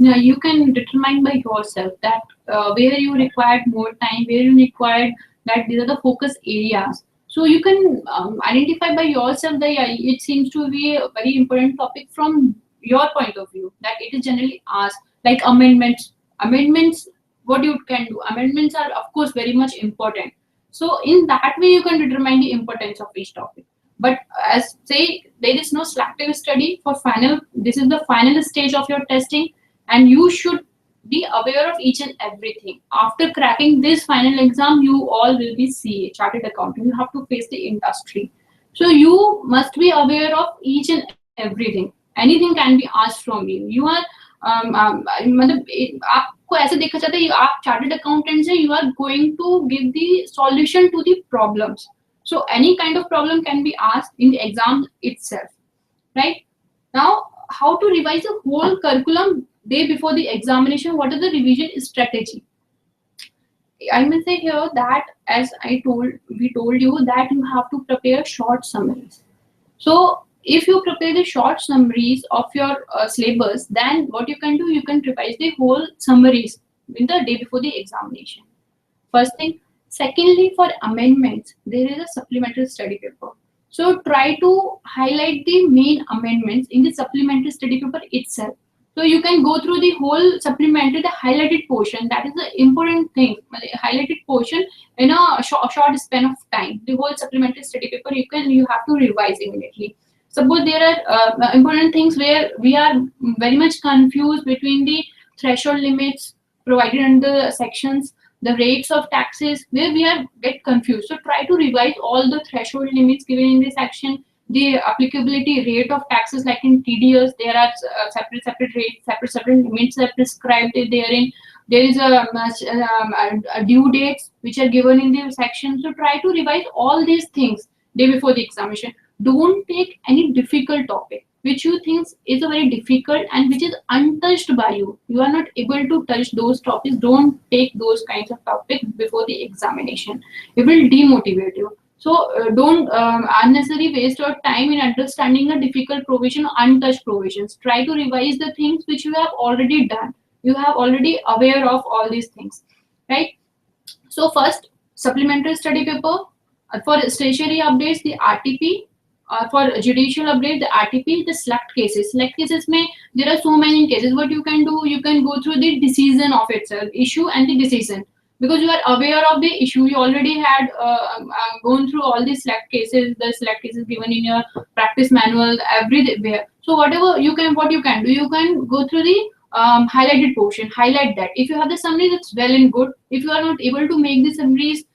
Yeah, you can determine by yourself that where you required more time, where you required that these are the focus areas. So you can identify by yourself that yeah, it seems to be a very important topic from your point of view, that it is generally asked, like amendments. Amendments, what you can do? Amendments are of course very much important. So in that way, you can determine the importance of each topic. But as say, there is no selective study for final. This is the final stage of your testing, and you should be aware of each and everything. After cracking this final exam, you all will be CA, chartered accountant. You have to face the industry. So you must be aware of each and everything. Anything can be asked from you. You are मतलब आपको ऐसे देखा जाता है आप chartered accountant से you are going to give the solution to the problems. So any kind of problem can be asked in the exam itself, right? Now, how to revise the whole curriculum day before the examination? What is the revision strategy? I may say here that as we told you that you have to prepare short summaries. So if you prepare the short summaries of your syllabus, then what you can do, you can revise the whole summaries in the day before the examination. First thing. Secondly, for amendments, there is a supplementary study paper. So try to highlight the main amendments in the supplementary study paper itself. So you can go through the whole supplementary, the highlighted portion. That is the important thing. Highlighted portion in a short span of time. The whole supplementary study paper you have to revise immediately. Suppose there are important things where we are very much confused between the threshold limits provided in the sections, the rates of taxes, where we are get confused. So try to revise all the threshold limits given in this section, the applicability rate of taxes, like in TDS, there are separate rates, separate limits that prescribed therein. There is a due dates which are given in the section. So try to revise all these things day before the examination. Don't take any difficult topic which you think is a very difficult and which is untouched by you. You are not able to touch those topics. Don't take those kinds of topics before the examination. It will demotivate you. So don't unnecessarily waste your time in understanding a difficult provision or untouched provisions. Try to revise the things which you have already done. You have already aware of all these things, right? So first, supplementary study paper. For stationery updates, the RTP. For judicial update, the RTP, the select cases. Select cases may there are so many cases. What you can do, you can go through the decision of itself, issue and the decision. Because you are aware of the issue, you already had gone through all the select cases, the select cases given in your practice manual, everywhere. So whatever you can, what you can do, you can go through the highlighted portion, highlight that. If you have the summary, that's well and good. If you are not able to make the summaries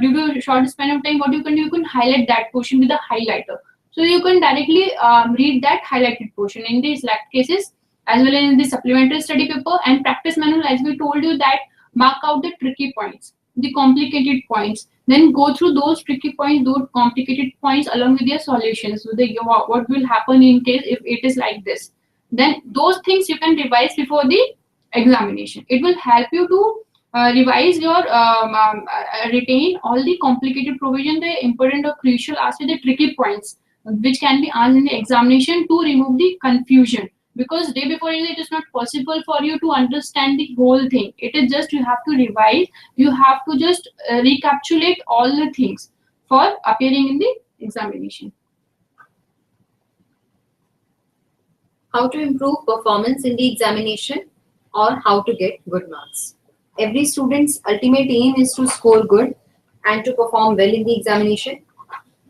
due to a short span of time, what you can do, you can highlight that portion with a highlighter. So you can directly read that highlighted portion in the select cases as well as in the supplementary study paper and practice manual. As we told you that mark out the tricky points, the complicated points, then go through those tricky points, those complicated points along with their solutions. With the what will happen in case if it is like this. Then those things you can revise before the examination. It will help you to revise your retain all the complicated provision, the important or crucial aspect, the tricky points which can be asked in the examination to remove the confusion. Because day before it is not possible for you to understand the whole thing. It is just you have to revise, you have to just recapitulate all the things for appearing in the examination. How to improve performance in the examination or how to get good marks. Every student's ultimate aim is to score good and to perform well in the examination.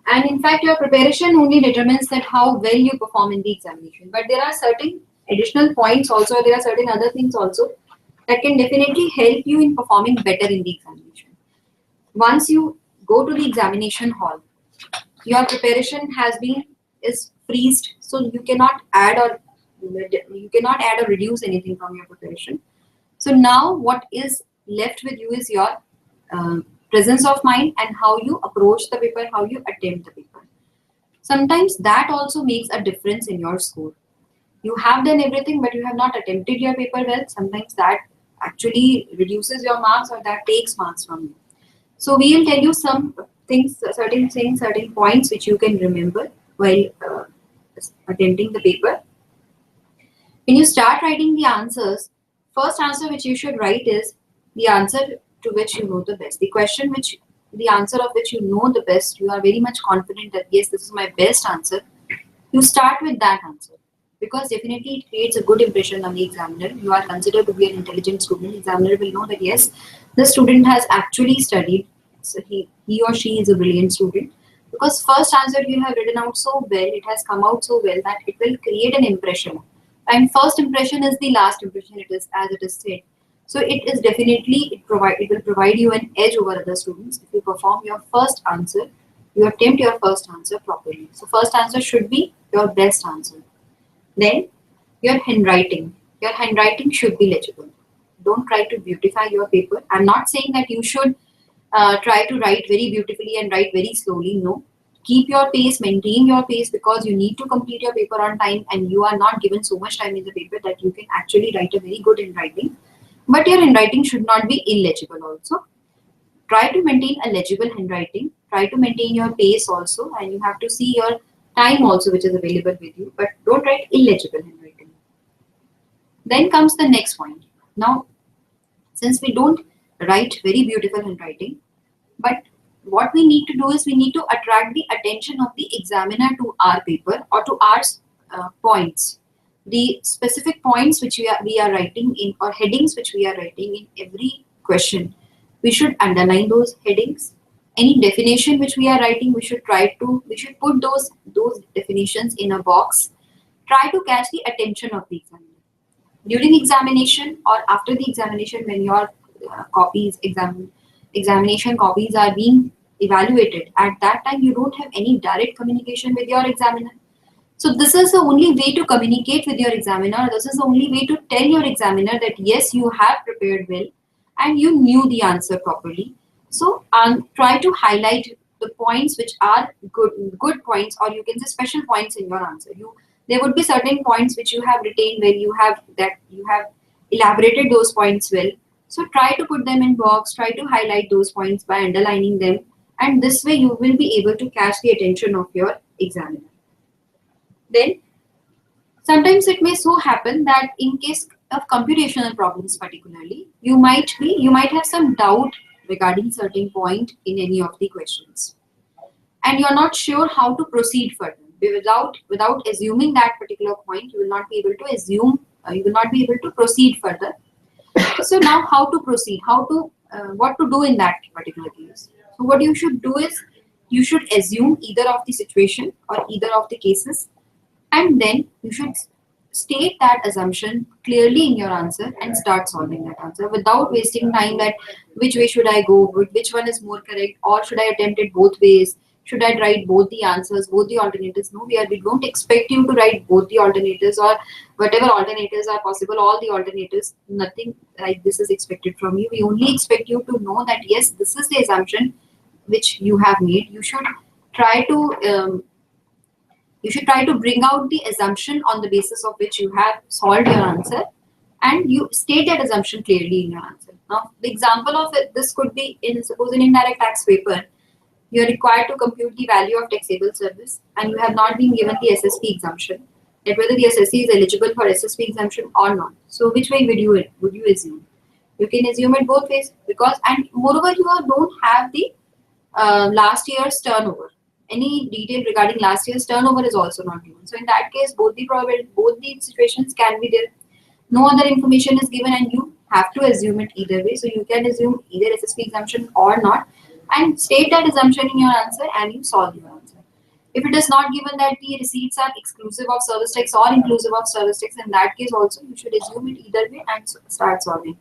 And in fact, your preparation only determines that how well you perform in the examination. But there are certain additional points also, there are certain other things also that can definitely help you in performing better in the examination. Once you go to the examination hall, your preparation is freezed, so you cannot add or reduce anything from your preparation. So now what is left with you is your presence of mind and how you approach the paper, how you attempt the paper. Sometimes that also makes a difference in your score. You have done everything, but you have not attempted your paper well. Sometimes that actually reduces your marks or that takes marks from you. So we will tell you some things, certain points which you can remember while attempting the paper. When you start writing the answers, First answer which you should write is the answer to which you know the best. The question which, the answer of which you know the best, you are very much confident that yes, this is my best answer. You start with that answer because definitely it creates a good impression on the examiner. You are considered to be an intelligent student. Examiner will know that yes, the student has actually studied. So he or she is a brilliant student because first answer you have written out so well, it has come out so well that it will create an impression. And first impression is the last impression, it is as it is said. So it is definitely, it will provide you an edge over other students if you perform your first answer, you attempt your first answer properly. So first answer should be your best answer. Then your handwriting. Your handwriting should be legible. Don't try to beautify your paper. I'm not saying that you should try to write very beautifully and write very slowly. No. Keep your pace, maintain your pace because you need to complete your paper on time and you are not given so much time in the paper that you can actually write a very good handwriting. But your handwriting should not be illegible also. Try to maintain a legible handwriting. Try to maintain your pace also, and you have to see your time also which is available with you, but don't write illegible handwriting. Then comes the next point. Now, since we don't write very beautiful handwriting, but what we need to do is we need to attract the attention of the examiner to our paper or to our points. The specific points which we are writing in, or headings which we are writing in every question, we should underline those headings. Any definition which we are writing, we should put those definitions in a box. Try to catch the attention of the examiner. During examination or after the examination, when your examination copies are being evaluated, at that time you don't have any direct communication with your examiner. So this is the only way to communicate with your examiner. This is the only way to tell your examiner that yes, you have prepared well and you knew the answer properly. So try to highlight the points which are good points, or you can say special points in your answer. There would be certain points which you have retained where you have elaborated those points well. So try to put them in box, try to highlight those points by underlining them, and this way you will be able to catch the attention of your examiner. Then sometimes it may so happen that in case of computational problems particularly, you might have some doubt regarding certain point in any of the questions, and you're not sure how to proceed further. Without assuming that particular point, you will not be able to proceed further. So now how to proceed, what to do in that particular case. So what you should do is you should assume either of the situation or either of the cases, and then you should state that assumption clearly in your answer and start solving that answer without wasting time that which way should I go, which one is more correct, or should I attempt it both ways, should I write both the answers, both the alternatives. No, we don't expect you to write both the alternatives or whatever alternatives are possible, all the alternatives. Nothing like this is expected from you. We only expect you to know that yes, this is the assumption which you have made. You should try to bring out the assumption on the basis of which you have solved your answer, and you state that assumption clearly in your answer. Now, the example of it, this could be suppose in indirect tax paper, you are required to compute the value of taxable service, and you have not been given the SSP exemption, that whether the SSC is eligible for SSP exemption or not. So, which way would you assume? You can assume it both ways because, and moreover, you don't have the last year's turnover. Any detail regarding last year's turnover is also not given. So in that case, both the situations can be there. No other information is given, and you have to assume it either way. So you can assume either SSP exemption or not, and state that assumption in your answer, and you solve your answer. If it is not given that the receipts are exclusive of service tax or inclusive of service tax, in that case also you should assume it either way and start solving.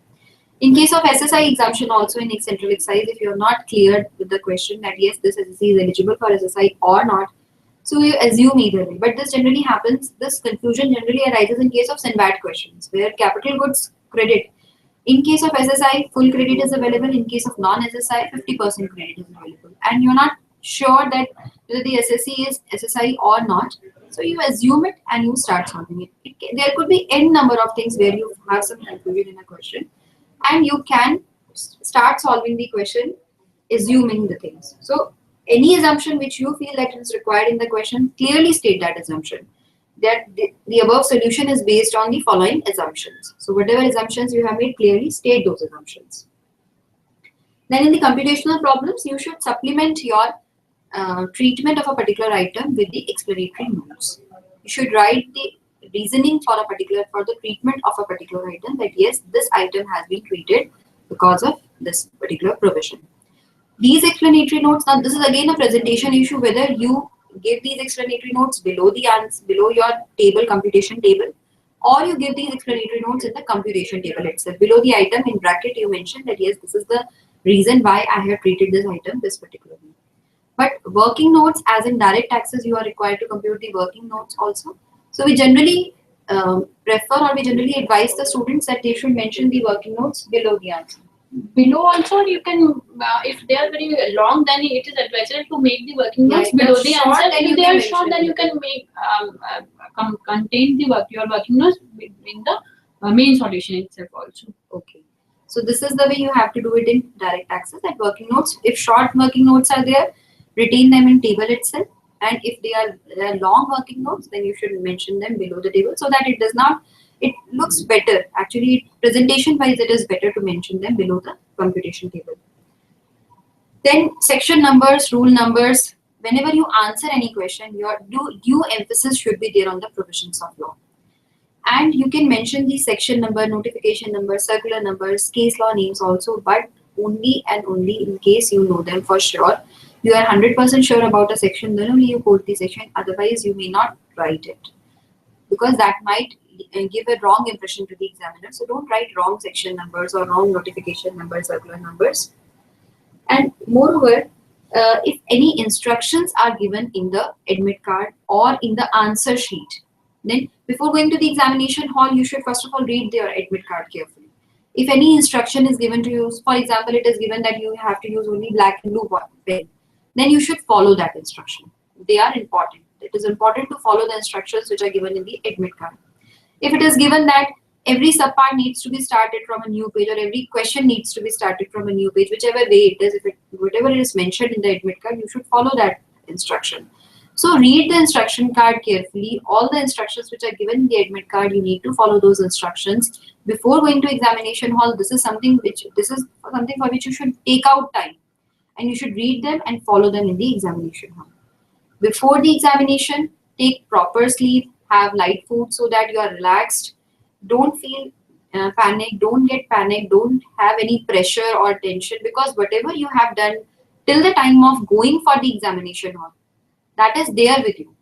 In case of SSI exemption also in central excise, if you are not cleared with the question that yes, this SSC is eligible for SSI or not, so you assume either way. But this generally happens, this confusion generally arises in case of SINVAT questions where capital goods credit. In case of SSI, full credit is available. In case of non-SSI, 50% credit is available. And you're not sure that whether the SSC is SSI or not. So you assume it and you start solving it. There could be n number of things where you have some confusion in a question, and you can start solving the question assuming the things. So any assumption which you feel that is required in the question, clearly state that assumption. that the above solution is based on the following assumptions. So whatever assumptions you have made, clearly state those assumptions. Then in the computational problems, you should supplement your treatment of a particular item with the explanatory notes. You should write the reasoning for the treatment of a particular item, that yes, this item has been treated because of this particular provision. These explanatory notes, now this is again a presentation issue, whether you give these explanatory notes below the answer, below your table, computation table, or you give these explanatory notes in the computation table itself. Below the item in bracket, you mention that yes, this is the reason why I have treated this item this particular way. But working notes, as in direct taxes, you are required to compute the working notes also. So we generally prefer, or we generally advise the students that they should mention the working notes below the answer. Below also you can, if they are very long, then it is advisable to make the working notes below the answer. If they are short, then you can make contain the your working notes in the main solution itself also. Okay. So this is the way you have to do it in direct taxes, that working notes, if short working notes are there, retain them in table itself, and if they are long working notes, then you should mention them below the table, so that it does not, it looks better. Actually, presentation wise, it is better to mention them below the computation table. Then section numbers, rule numbers. Whenever you answer any question, your due emphasis should be there on the provisions of law. And you can mention the section number, notification number, circular numbers, case law names also, but only and only in case you know them for sure. You are 100% sure about a section, then only you quote the section. Otherwise, you may not write it, because that might give a wrong impression to the examiner. So don't write wrong section numbers or wrong notification numbers, circular numbers. And moreover, if any instructions are given in the admit card or in the answer sheet, then before going to the examination hall, you should first of all read your admit card carefully. If any instruction is given to you, for example, it is given that you have to use only black and blue pen, then you should follow that instruction. They are important. It is important to follow the instructions which are given in the admit card. If it is given that every subpart needs to be started from a new page, or every question needs to be started from a new page, whichever way it is, whatever it is mentioned in the admit card, you should follow that instruction. So read the instruction card carefully. All the instructions which are given in the admit card, you need to follow those instructions before going to examination hall. This is something for which you should take out time, and you should read them and follow them in the examination hall. Before the examination, take proper sleep, have light food so that you are relaxed. Don't feel panic, don't get panic, don't have any pressure or tension, because whatever you have done till the time of going for the examination hall, that is there with you.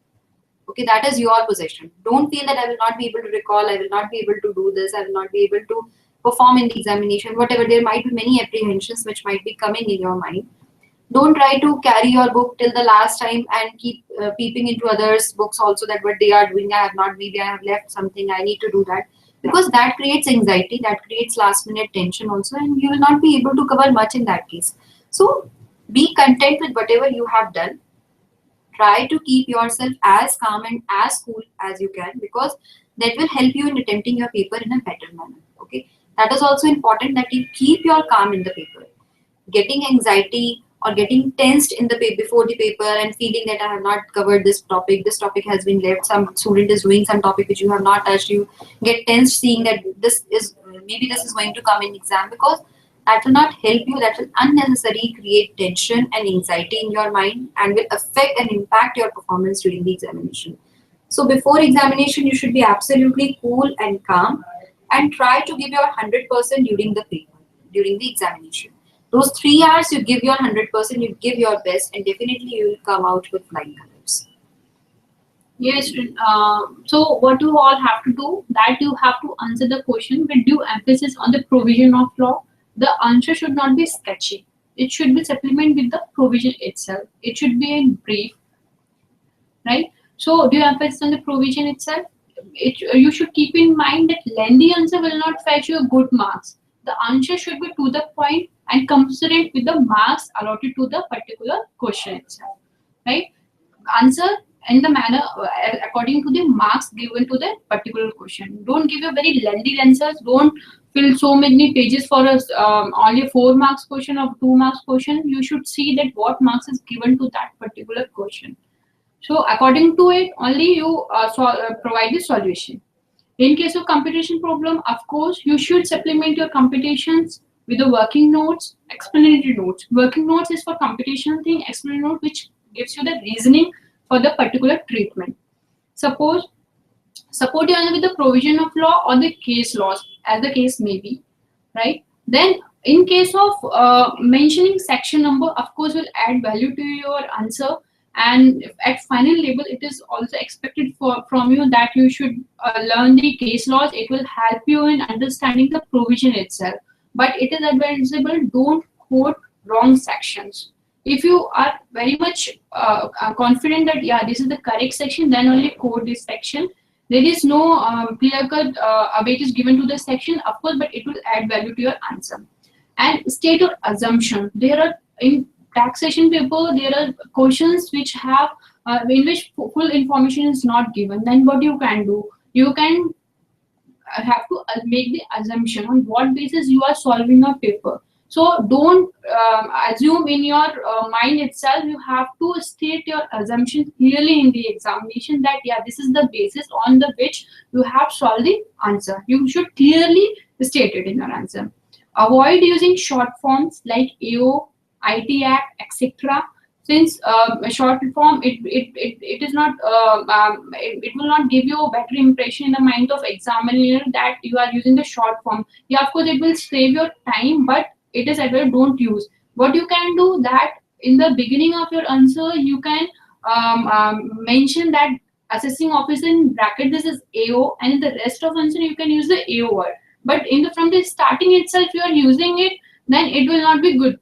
Okay, that is your possession. Don't feel that I will not be able to recall, I will not be able to do this, I will not be able to perform in the examination, whatever. There might be many apprehensions which might be coming in your mind. Don't try to carry your book till the last time and keep peeping into others' books also, that what they are doing, I have not, maybe I have left something, I need to do that. Because that creates anxiety, that creates last minute tension also, and you will not be able to cover much in that case. So be content with whatever you have done. Try to keep yourself as calm and as cool as you can, because that will help you in attempting your paper in a better manner. Okay, that is also important, that you keep your calm in the paper. Getting anxiety or getting tensed in the before the paper and feeling that I have not covered this topic has been left, some student is doing some topic which you have not touched, you get tensed seeing that this is going to come in exam, because that will not help you. That will unnecessarily create tension and anxiety in your mind and will affect and impact your performance during the examination. So before examination, you should be absolutely cool and calm, and try to give your 100% during the paper, during the examination. Those 3 hours you give your 100%, you give your best, and definitely you will come out with flying colors. Yes, so what you all have to do, that you have to answer the question with due emphasis on the provision of law. The answer should not be sketchy. It should be supplement with the provision itself. It should be in brief, right? So due emphasis on the provision itself. You should keep in mind that lengthy answer will not fetch you good marks. The answer should be to the point and commensurate with the marks allotted to the particular question itself, right? Answer in the manner according to the marks given to the particular question. Don't give a very lengthy answers. Don't fill so many pages for us only 4 marks question or 2 marks question. You should see that what marks is given to that particular question. So according to it, only you provide the solution. In case of computation problem, of course, you should supplement your computations with the working notes, explanatory notes. Working notes is for computation thing, explanatory note which gives you the reasoning for the particular treatment. Suppose support you either with the provision of law or the case laws, as the case may be, right? Then in case of mentioning section number, of course, will add value to your answer. And at final level, it is also expected from you that you should learn the case laws. It will help you in understanding the provision itself. But it is advisable, don't quote wrong sections. If you are very much confident that yeah, this is the correct section, then only quote this section. There is no clear-cut weight is given to the section, of course, but it will add value to your answer. And state your assumption. There are in taxation paper, there are questions which have in which full information is not given. Then what you can do? You can have to make the assumption on what basis you are solving a paper. So don't assume in your mind itself. You have to state your assumption clearly in the examination that yeah, this is the basis on the which you have solved the answer. You should clearly state it in your answer. Avoid using short forms like AO, IT Act, etc. Since a short form, it is not it will not give you a better impression in the mind of examiner that you are using the short form. Yeah, of course, it will save your time, but it is advised don't use. What you can do that in the beginning of your answer, you can mention that assessing officer in bracket this is AO, and in the rest of answer you can use the AO word. But in the from the starting itself, you are using it, then it will not be good.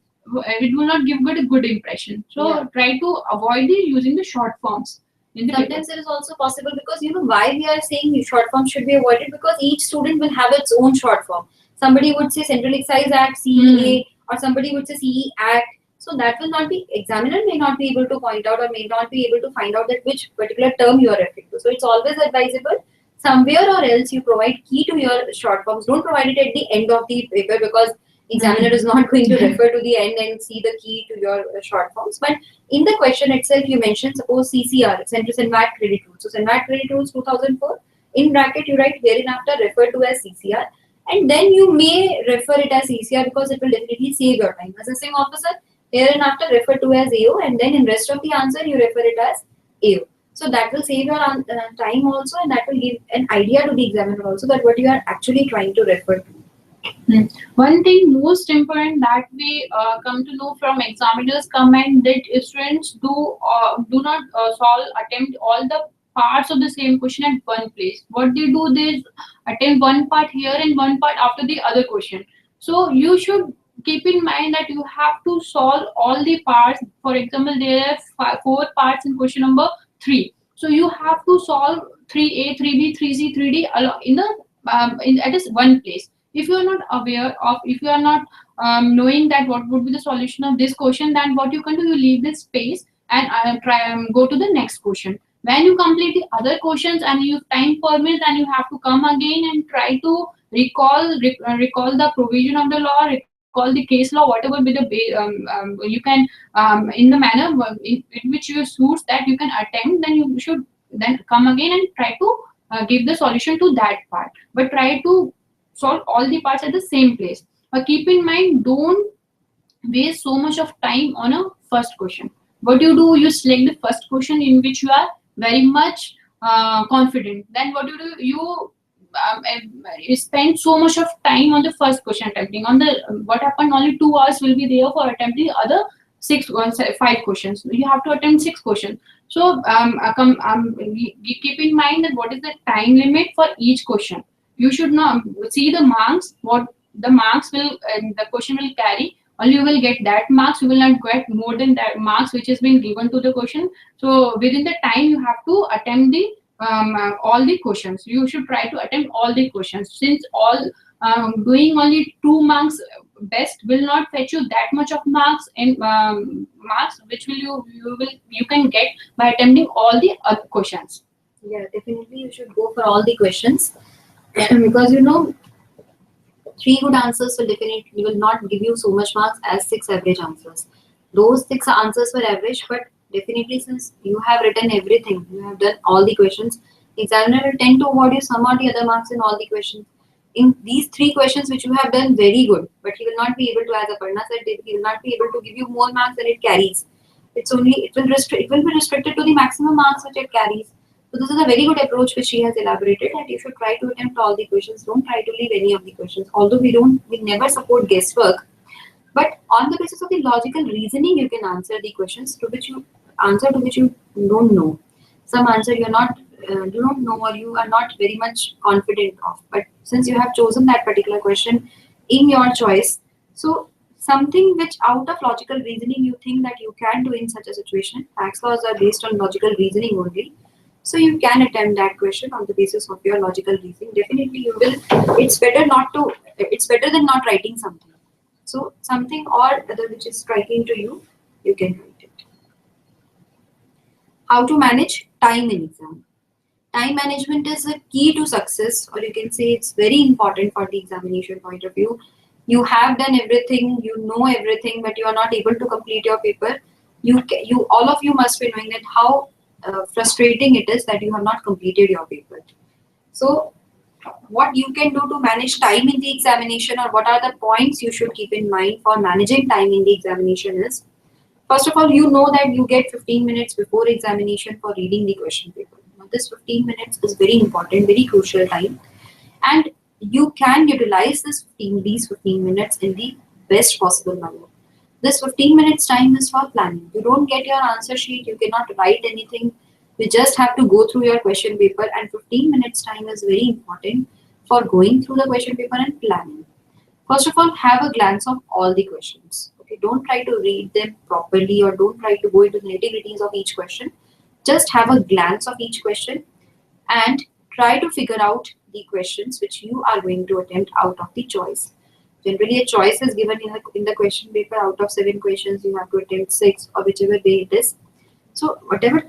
It will not give a good impression. So Yeah. try to avoid using the short forms. In the Sometimes it is also possible because why we are saying short form should be avoided, because each student will have its own short form. Somebody would say Central Excise Act, CEA, or somebody would say CE Act. So that will not be, examiner may not be able to point out or may not be able to find out that which particular term you are referring to. So it's always advisable somewhere or else you provide key to your short forms. Don't provide it at the end of the paper, because examiner is not going to refer to the end and see the key to your short forms. But in the question itself, you mentioned, suppose CCR, Central Sinvat Credit Rules. So Sinvat Credit Rules 2004, in bracket you write hereinafter referred to as CCR, and then you may refer it as CCR because it will definitely save your time. Assessing officer, hereinafter referred to as AO, and then in rest of the answer you refer it as AO. So that will save your time also, and that will give an idea to the examiner also that what you are actually trying to refer to. One thing most important that we come to know from examiners comment that students do not attempt all the parts of the same question at one place. What they do, they attempt one part here and one part after the other question. So you should keep in mind that you have to solve all the parts. For example, there are 4 parts in question number 3. So you have to solve 3A, 3B, 3C, 3D at this one place. If you are not aware of, if you are not knowing that what would be the solution of this question, then what you can do, you leave this space and try and go to the next question. When you complete the other questions and you time permits, and you have to come again and try to recall the provision of the law, recall the case law, whatever be the you can in the manner in which you suits that you can attempt, then you should then come again and try to give the solution to that part. But try to solve all the parts at the same place. But keep in mind, don't waste so much of time on a first question. What you do, you select the first question in which you are very much confident. Then what you do, you spend so much of time on the first question attempting. On the what happened, only 2 hours will be there for attempting the other 5 questions. You have to attempt 6 questions. So keep in mind that what is the time limit for each question. You should not see the marks, what the marks will the question will carry. Only you will get that marks. You will not get more than that marks which has been given to the question. So within the time you have to attempt the all the questions. You should try to attempt all the questions. Since all doing only 2 marks best will not fetch you that much of marks, and marks which you can get by attempting all the other questions. Yeah, definitely you should go for all the questions because 3 good answers will not give you so much marks as 6 average answers. Those 6 answers were average, but Definitely, since you have written everything, you have done all the questions, examiner will tend to award you some or the other marks in all the questions. In these three questions which you have done very good, but he will not be able to, as Aparna said, he will not be able to give you more marks than it carries. It will be restricted to the maximum marks which it carries. So this is a very good approach which she has elaborated, and you should try to attempt all the questions. Don't try to leave any of the questions. Although we never support guesswork, but on the basis of the logical reasoning, you can answer the questions to which you don't know. Some answer you're not do not know, or you are not very much confident of. But since you have chosen that particular question in your choice, so something which out of logical reasoning you think that you can do in such a situation. Tax laws are based on logical reasoning only. So you can attempt that question on the basis of your logical reasoning. Definitely you will. It's better than not writing something. So something or other which is striking to you, you can write it. How to manage time in exam. Time management is a key to success, or you can say it's very important for the examination point of view. You have done everything, you know everything, but you are not able to complete your paper. All of you must be knowing that how frustrating it is that you have not completed your paper. So what you can do to manage time in the examination, or what are the points you should keep in mind for managing time in the examination is, first of all, you know that you get 15 minutes before examination for reading the question paper. Now, this 15 minutes is very important, very crucial time, and you can utilize these 15 minutes in the best possible manner. This 15 minutes time is for planning. You don't get your answer sheet, you cannot write anything. You just have to go through your question paper, and 15 minutes time is very important for going through the question paper and planning. First of all, have a glance of all the questions. Okay, don't try to read them properly, or don't try to go into the nitty-gritties of each question. Just have a glance of each question and try to figure out the questions which you are going to attempt out of the choice. Generally, a choice is given in the question paper. Out of 7 questions, you have to attempt 6, or whichever way it is. So whatever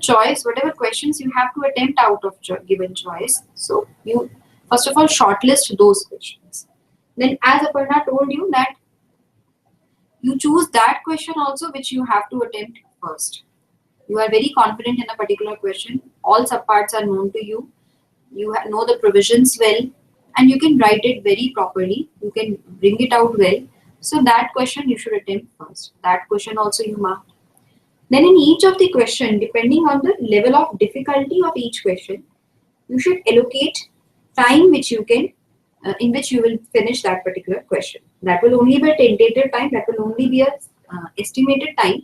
questions you have to attempt out of given choice, so you first of all shortlist those questions. Then, as Aparna told you, that you choose that question also which you have to attempt first. You are very confident in a particular question. All subparts are known to you. You know the provisions well, and you can write it very properly. You can bring it out well. So that question you should attempt first. That question also you mark. Then in each of the question, depending on the level of difficulty of each question, you should allocate time which you can, in which you will finish that particular question. That will only be a tentative time. That will only be a estimated time.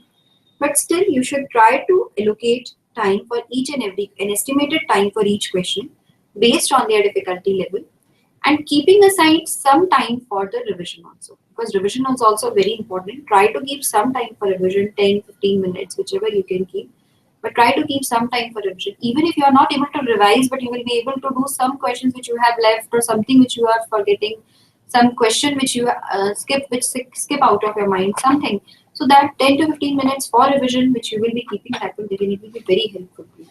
But still, you should try to allocate time for an estimated time for each question based on their difficulty level, and keeping aside some time for the revision also, because revision is also very important. Try to keep some time for revision, 10-15 minutes, whichever you can keep, but try to keep some time for revision. Even if you are not able to revise, but you will be able to do some questions which you have left, or something which you are forgetting, some question which you skip out of your mind, something. So that 10 to 15 minutes for revision which you will be keeping, that will definitely be very helpful to you.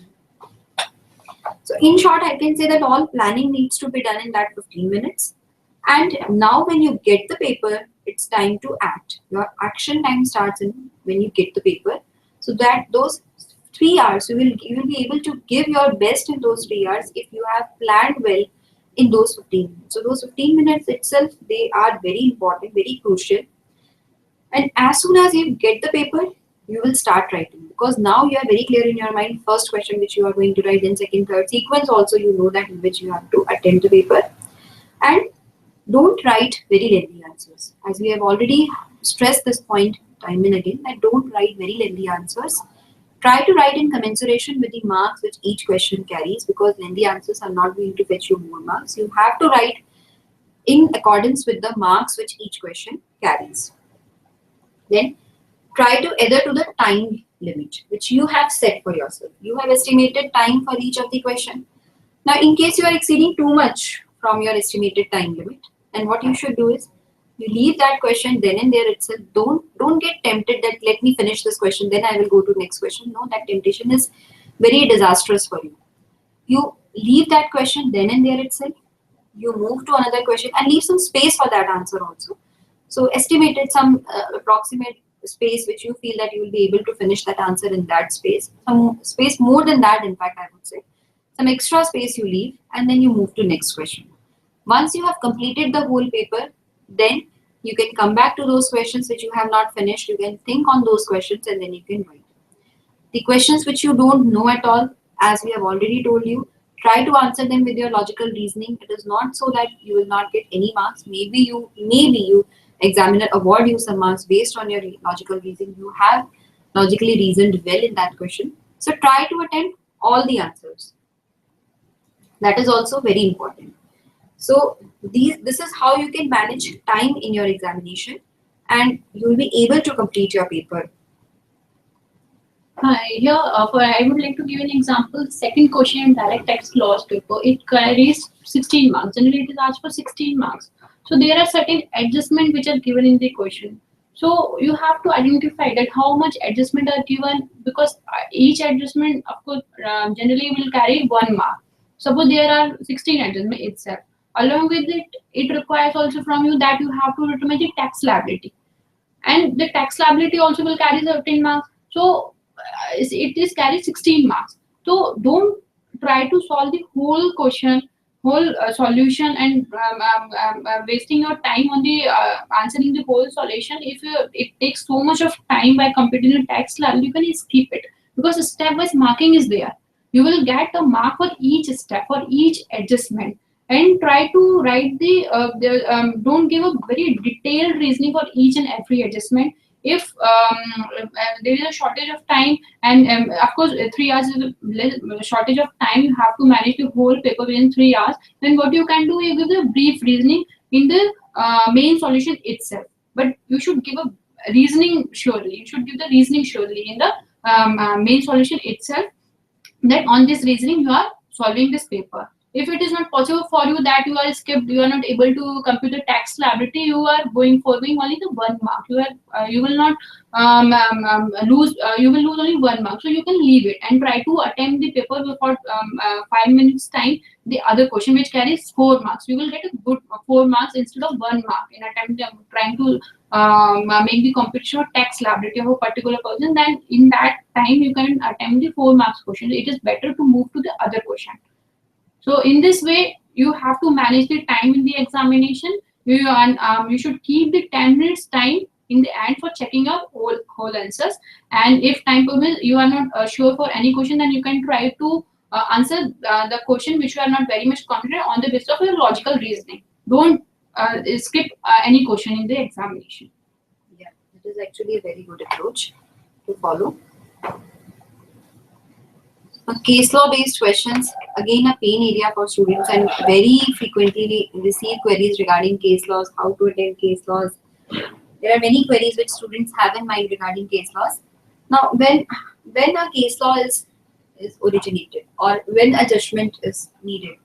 So in short, I can say that all planning needs to be done in that 15 minutes. And now when you get the paper, it's time to act. Your action time starts when you get the paper. So that those 3 hours, you will be able to give your best in those 3 hours if you have planned well in those 15 minutes. So those 15 minutes itself, they are very important, very crucial. And as soon as you get the paper, you will start writing, because now you are very clear in your mind first question which you are going to write, then second, third, sequence also you know that in which you have to attempt the paper. And don't write very lengthy answers, as we have already stressed this point time and again, that don't write very lengthy answers. Try to write in commensuration with the marks which each question carries, because lengthy answers are not going to fetch you more marks. You have to write in accordance with the marks which each question carries. Then try to adhere to the time limit which you have set for yourself. You have estimated time for each of the question. Now, in case you are exceeding too much from your estimated time limit, then what you should do is you leave that question then and there itself. Don't get tempted that let me finish this question, then I will go to next question. No, that temptation is very disastrous for you. You leave that question then and there itself. You move to another question and leave some space for that answer also. So estimated some approximate space which you feel that you will be able to finish that answer in that space. Some space more than that, in fact, I would say. Some extra space you leave, and then you move to next question. Once you have completed the whole paper, then you can come back to those questions which you have not finished. You can think on those questions and then you can write. The questions which you don't know at all, as we have already told you, try to answer them with your logical reasoning. It is not so that you will not get any marks. Maybe you examiner award you some marks based on your logical reasoning. You have logically reasoned well in that question. So try to attempt all the answers. That is also very important. So this is how you can manage time in your examination, and you will be able to complete your paper. Here, I would like to give an example. Second question in direct text laws paper, it carries 16 marks. Generally, it is asked for 16 marks. So there are certain adjustments which are given in the question. So you have to identify that how much adjustment are given, because each adjustment, of course, generally will carry 1 mark. Suppose there are 16 adjustments itself. Along with it, it requires also from you that you have to determine the tax liability, and the tax liability also will carry 13 marks. So it is carry 16 marks. So don't try to solve the whole question, whole solution, and wasting your time on the answering the whole solution. If it takes so much of time by computing the tax liability, you can skip it, because step-wise marking is there. You will get a mark for each step, for each adjustment, and try to write don't give a very detailed reasoning for each and every adjustment. If there is a shortage of time, and of course 3 hours is a shortage of time, you have to manage the whole paper within 3 hours, then what you can do, you give the brief reasoning in the main solution itself. But you should give a reasoning surely. You should give the reasoning surely in the main solution itself, that on this reasoning you are solving this paper. If it is not possible for you, that you are skipped, you are not able to compute the tax liability, you are going only the 1 mark. You will not lose. You will lose only 1 mark. So you can leave it and try to attempt the paper for 5 minutes time. The other question which carries 4 marks, you will get a good 4 marks instead of 1 mark in trying to make the computation of tax liability of a particular person. Then in that time you can attempt the 4 marks question. It is better to move to the other question. So in this way, you have to manage the time in the examination. You should keep the 10 minutes time in the end for checking your whole answers. And if time permits, you are not sure for any question, then you can try to answer the question which you are not very much confident on the basis of your logical reasoning. Don't skip any question in the examination. Yeah, it is actually a very good approach to follow. Case law based questions, again a pain area for students, and very frequently we receive queries regarding case laws, how to attend case laws. There are many queries which students have in mind regarding case laws. Now, when a case law is originated, or when a judgment is needed,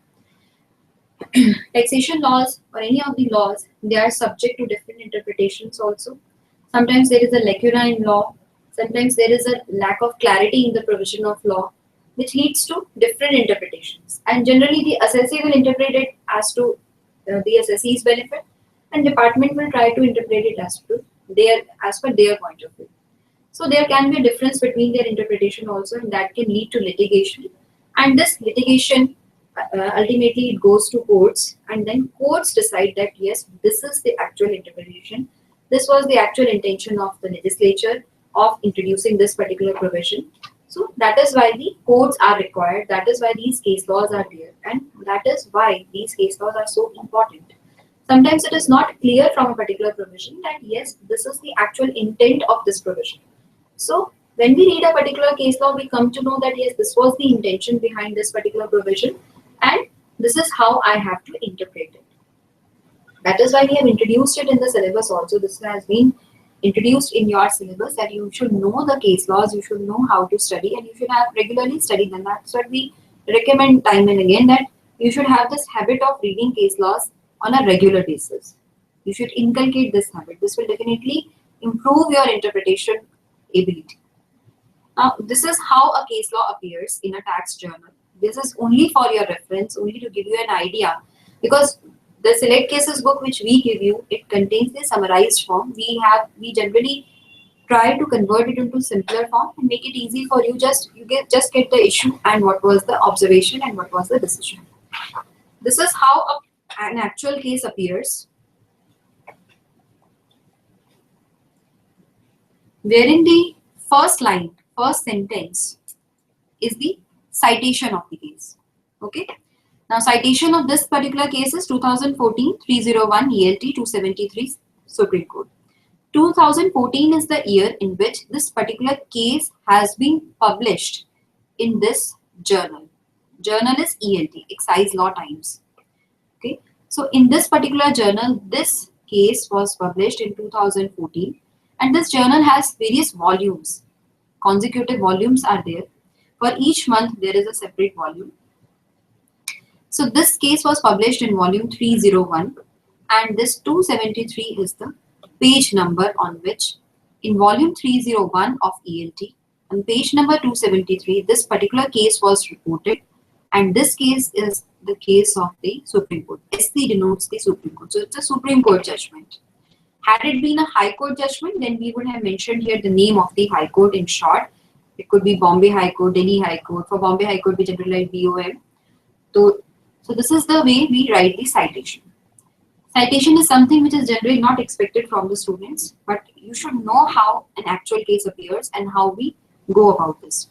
taxation laws or any of the laws, they are subject to different interpretations also. Sometimes there is a lacuna in law, sometimes there is a lack of clarity in the provision of law, which leads to different interpretations. And generally the assessee will interpret it as to the assessee's benefit, and department will try to interpret it as per their point of view. So there can be a difference between their interpretation also, and that can lead to litigation. And this litigation ultimately it goes to courts, and then courts decide that yes, this is the actual interpretation. This was the actual intention of the legislature of introducing this particular provision. So that is why the courts are required. That is why these case laws are there, and that is why these case laws are so important. Sometimes it is not clear from a particular provision that yes, this is the actual intent of this provision. So when we read a particular case law, we come to know that yes, this was the intention behind this particular provision, and this is how I have to interpret it. That is why we have introduced it in the syllabus also. This has been introduced in your syllabus, that you should know the case laws, you should know how to study, and you should have regularly studied them. That's what we recommend time and again, that you should have this habit of reading case laws on a regular basis. You should inculcate this habit. This will definitely improve your interpretation ability. Now, this is how a case law appears in a tax journal. This is only for your reference, only to give you an idea, because the select cases book which we give you, it contains the summarized form. We generally try to convert it into simpler form and make it easy for you. Just get the issue and what was the observation and what was the decision. This is how an actual case appears, wherein the first line, first sentence is the citation of the case. Okay. Now, citation of this particular case is 2014-301 ELT 273 Supreme Court. 2014 is the year in which this particular case has been published in this journal. Journal is ELT, Excise Law Times. Okay. So, in this particular journal, this case was published in 2014, and this journal has various volumes. Consecutive volumes are there. For each month, there is a separate volume. So this case was published in volume 301, and this 273 is the page number on which in volume 301 of ELT, on page number 273, this particular case was reported, and this case is the case of the Supreme Court. SC denotes the Supreme Court. So it's a Supreme Court judgment. Had it been a High Court judgment, then we would have mentioned here the name of the High Court in short. It could be Bombay High Court, Delhi High Court. For Bombay High Court, we generally write BOM. So this is the way we write the citation. Citation is something which is generally not expected from the students, but you should know how an actual case appears and how we go about this.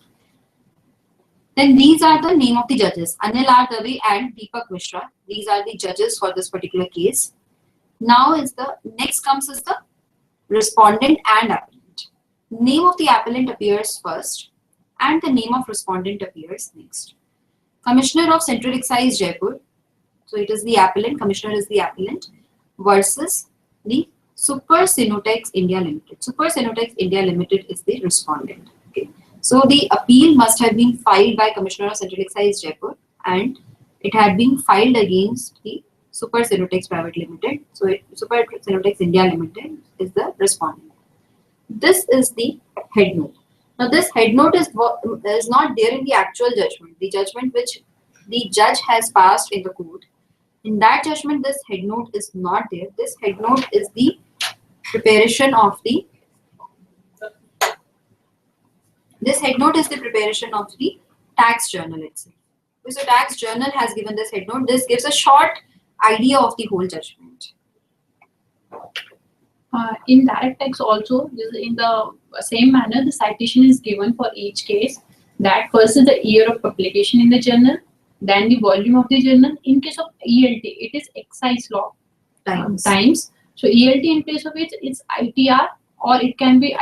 Then these are the name of the judges, Anil R. Dave and Deepak Mishra. These are the judges for this particular case. Now next comes is the respondent and appellant. Name of the appellant appears first and the name of respondent appears next. Commissioner of Central Excise Jaipur, so it is the appellant, commissioner is the appellant, versus the Super Synotex India Limited. Super Synotex India Limited is the respondent. Okay. So the appeal must have been filed by Commissioner of Central Excise Jaipur, and it had been filed against the Super Synotex Private Limited. So Super Synotex India Limited is the respondent. This is the head note. Now this head note is not there in the actual judgment. The judgment which the judge has passed in the court. In that judgment, this head note is not there. This head note is the preparation of the. This head note is the preparation of the tax journal itself. So tax journal has given this head note. This gives a short idea of the whole judgment. In direct text also, in the same manner, the citation is given for each case. That first is the year of publication in the journal, then the volume of the journal. In case of ELT, it is Excise Law Times. So ELT in place of it, it's ITR, or it can be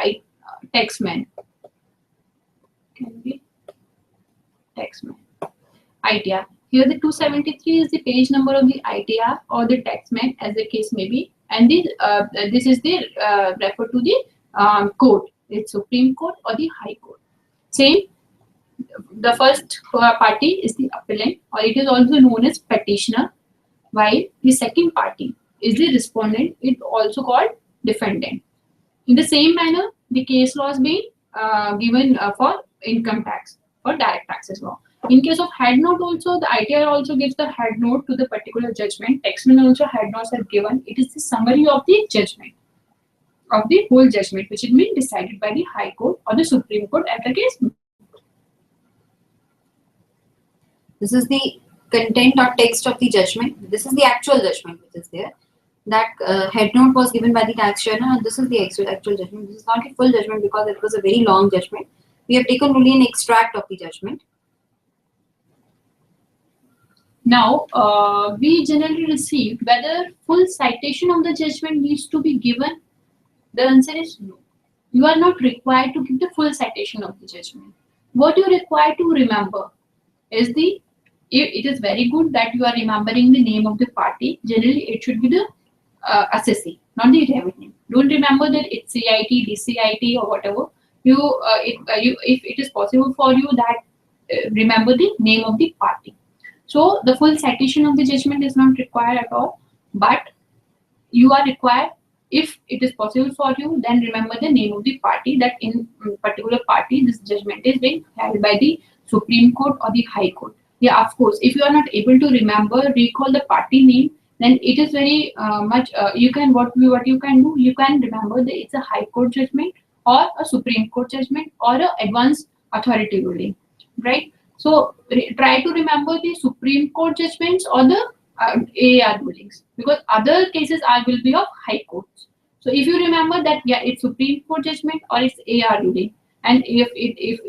Taxman. Can be Taxman. ITR. Here the 273 is the page number of the ITR or the Taxman, as the case may be, and this is the refer to the court. It's Supreme Court or the High Court. Same. The first party is the appellant, or it is also known as petitioner, while the second party is the respondent. It also called defendant. In the same manner, the case law is being given for income tax or direct tax as well. In case of head note also, the ITR also gives the head note to the particular judgment. Taxman also head notes are given. It is the summary of the judgment, of the whole judgment, which is being decided by the High Court or the Supreme Court at the case. This is the content or text of the judgment. This is the actual judgment which is there. That head note was given by the tax journal, and this is the actual judgment. This is not a full judgment because it was a very long judgment. We have taken only an extract of the judgment. Now, we generally receive whether full citation of the judgment needs to be given. The answer is no. You are not required to give the full citation of the judgment. What you require to remember is it is very good that you are remembering the name of the party. Generally, it should be the assessee, not the revenue. Don't remember that it's CIT, DCIT, or whatever. If it is possible for you, that remember the name of the party. So the full citation of the judgment is not required at all, but you are required, if it is possible for you, then remember the name of the party, that in particular party this judgment is being held by the Supreme Court or the High Court. Yeah, of course, if you are not able to recall the party name, then it is very much, what you can do, you can remember that it's a High Court judgment or a Supreme Court judgment or a advanced authority ruling, right? So try to remember the Supreme Court judgments or the AAR rulings, because other cases are will be of high courts. So if you remember that, yeah, it's Supreme Court judgment or it's AAR ruling, and if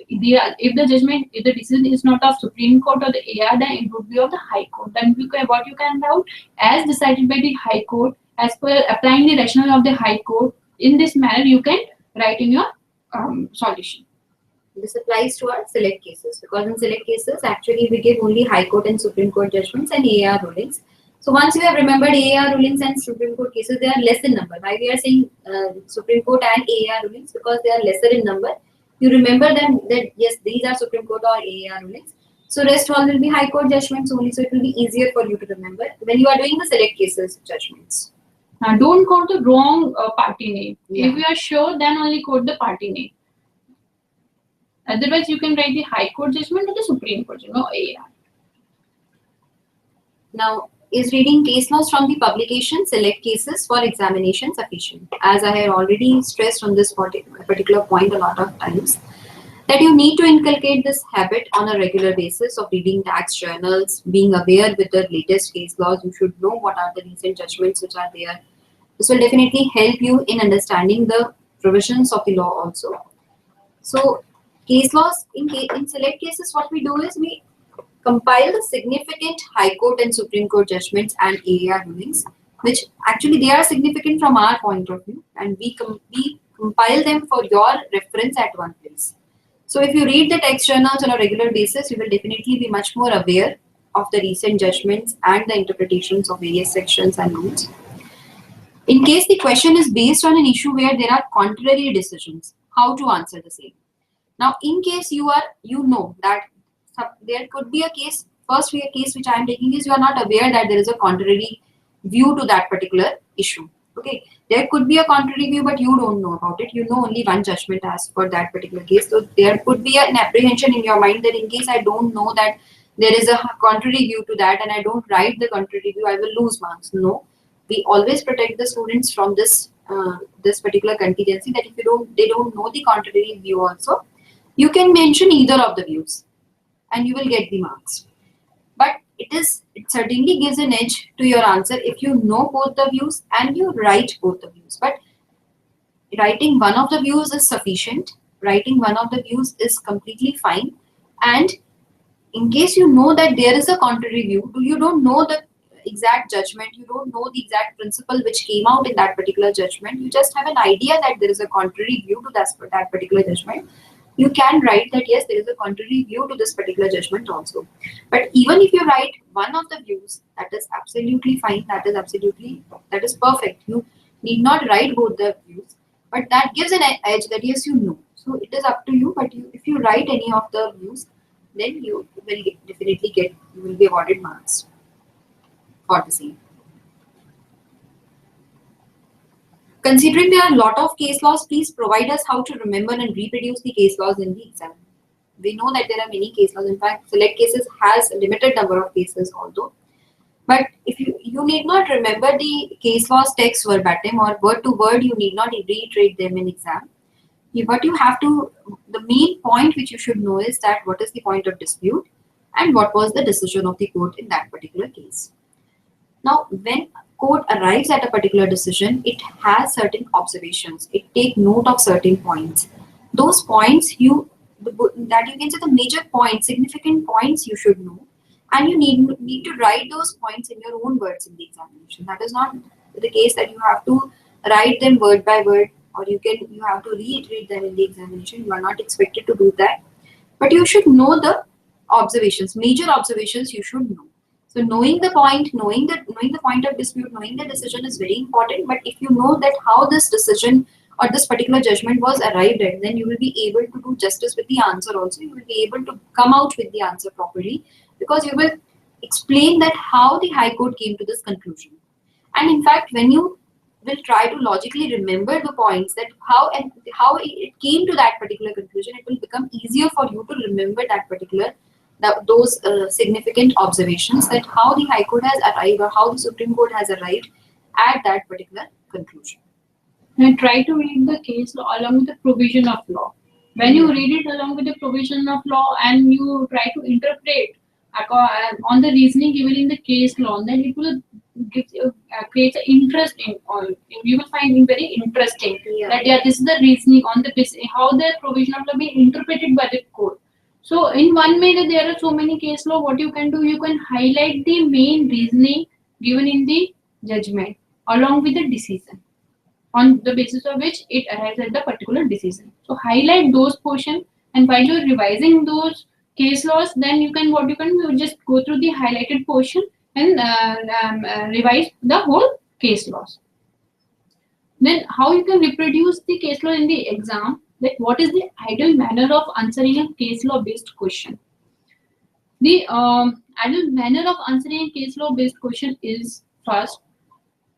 the judgment, if the decision is not of Supreme Court or the AAR, then it would be of the High Court. Then what you can write as decided by the High Court, as per applying the rationale of the High Court. In this manner, you can write in your solution. This applies to our select cases, because in select cases, actually, we give only High Court and Supreme Court judgments and AAR rulings. So once you have remembered AAR rulings and Supreme Court cases, they are less in number. Why we are saying Supreme Court and AAR rulings? Because they are lesser in number. You remember them that yes, these are Supreme Court or AAR rulings. So rest all will be High Court judgments only. So it will be easier for you to remember when you are doing the select cases judgments. Now don't quote the wrong party name. Yeah. If you are sure, then only quote the party name. Otherwise, you can write the High Court judgment or the Supreme Court judgment, no AAR. Now, is reading case laws from the publication select cases for examination sufficient? As I have already stressed on this particular point a lot of times, that you need to inculcate this habit on a regular basis of reading tax journals, being aware with the latest case laws. You should know what are the recent judgments which are there. This will definitely help you in understanding the provisions of the law also. So, case laws, in select cases, what we do is we compile the significant High Court and Supreme Court judgments and AAR rulings, which actually they are significant from our point of view, and we compile them for your reference at one place. So if you read the text journals on a regular basis, you will definitely be much more aware of the recent judgments and the interpretations of various sections and rules. In case the question is based on an issue where there are contrary decisions, how to answer the same? Now, in case you know that there could be a case, first case which I am taking is you are not aware that there is a contrary view to that particular issue. Okay, there could be a contrary view, but you don't know about it. You know only one judgment as for that particular case. So there could be an apprehension in your mind that in case I don't know that there is a contrary view to that and I don't write the contrary view, I will lose marks. No, we always protect the students from this particular contingency, that if they don't know the contrary view also, you can mention either of the views and you will get the marks. But it certainly gives an edge to your answer if you know both the views and you write both the views. But writing one of the views is sufficient. Writing one of the views is completely fine. And in case you know that there is a contrary view, you don't know the exact judgment, you don't know the exact principle which came out in that particular judgment, you just have an idea that there is a contrary view to that particular judgment, you can write that yes, there is a contrary view to this particular judgment also. But even if you write one of the views, that is absolutely fine, that is perfect. You need not write both the views, but that gives an edge that yes, you know. So it is up to you, but if you write any of the views, then you will definitely be awarded marks for the same. Considering there are a lot of case laws, please provide us how to remember and reproduce the case laws in the exam. We know that there are many case laws. In fact, select cases has a limited number of cases although. But if you need not remember the case laws text verbatim or word to word, you need not reiterate them in exam. But you have to, the main point which you should know is that what is the point of dispute and what was the decision of the court in that particular case. Now, when court arrives at a particular decision, it has certain observations. It takes note of certain points. Those points that you can say the major points, significant points you should know, and you need to write those points in your own words in the examination. That is not the case that you have to write them word by word, or you have to reiterate them in the examination. You are not expected to do that, but you should know the observations, major observations you should know. So knowing the point, knowing the point of dispute, knowing the decision is very important. But if you know that how this decision or this particular judgment was arrived at, then you will be able to do justice with the answer also. You will be able to come out with the answer properly, because you will explain that how the High Court came to this conclusion. And in fact, when you will try to logically remember the points, that how it came to that particular conclusion, it will become easier for you to remember that particular those significant observations, that how the High Court has arrived or how the Supreme Court has arrived at that particular conclusion. and try to read the case law along with the provision of law. When you read it along with the provision of law and you try to interpret on the reasoning given in the case law, then it will create an interest in all. You will find it very interesting that this is the reasoning on the basis how the provision of law be interpreted by the court. So in one way that there are so many case law, what you can do, you can highlight the main reasoning given in the judgment along with the decision, on the basis of which it arrives at the particular decision. So highlight those portions, and while you're revising those case laws, then you just go through the highlighted portion and revise the whole case laws. Then how you can reproduce the case law in the exam, like what is the ideal manner of answering a case law based question. The ideal manner of answering a case law based question is, first,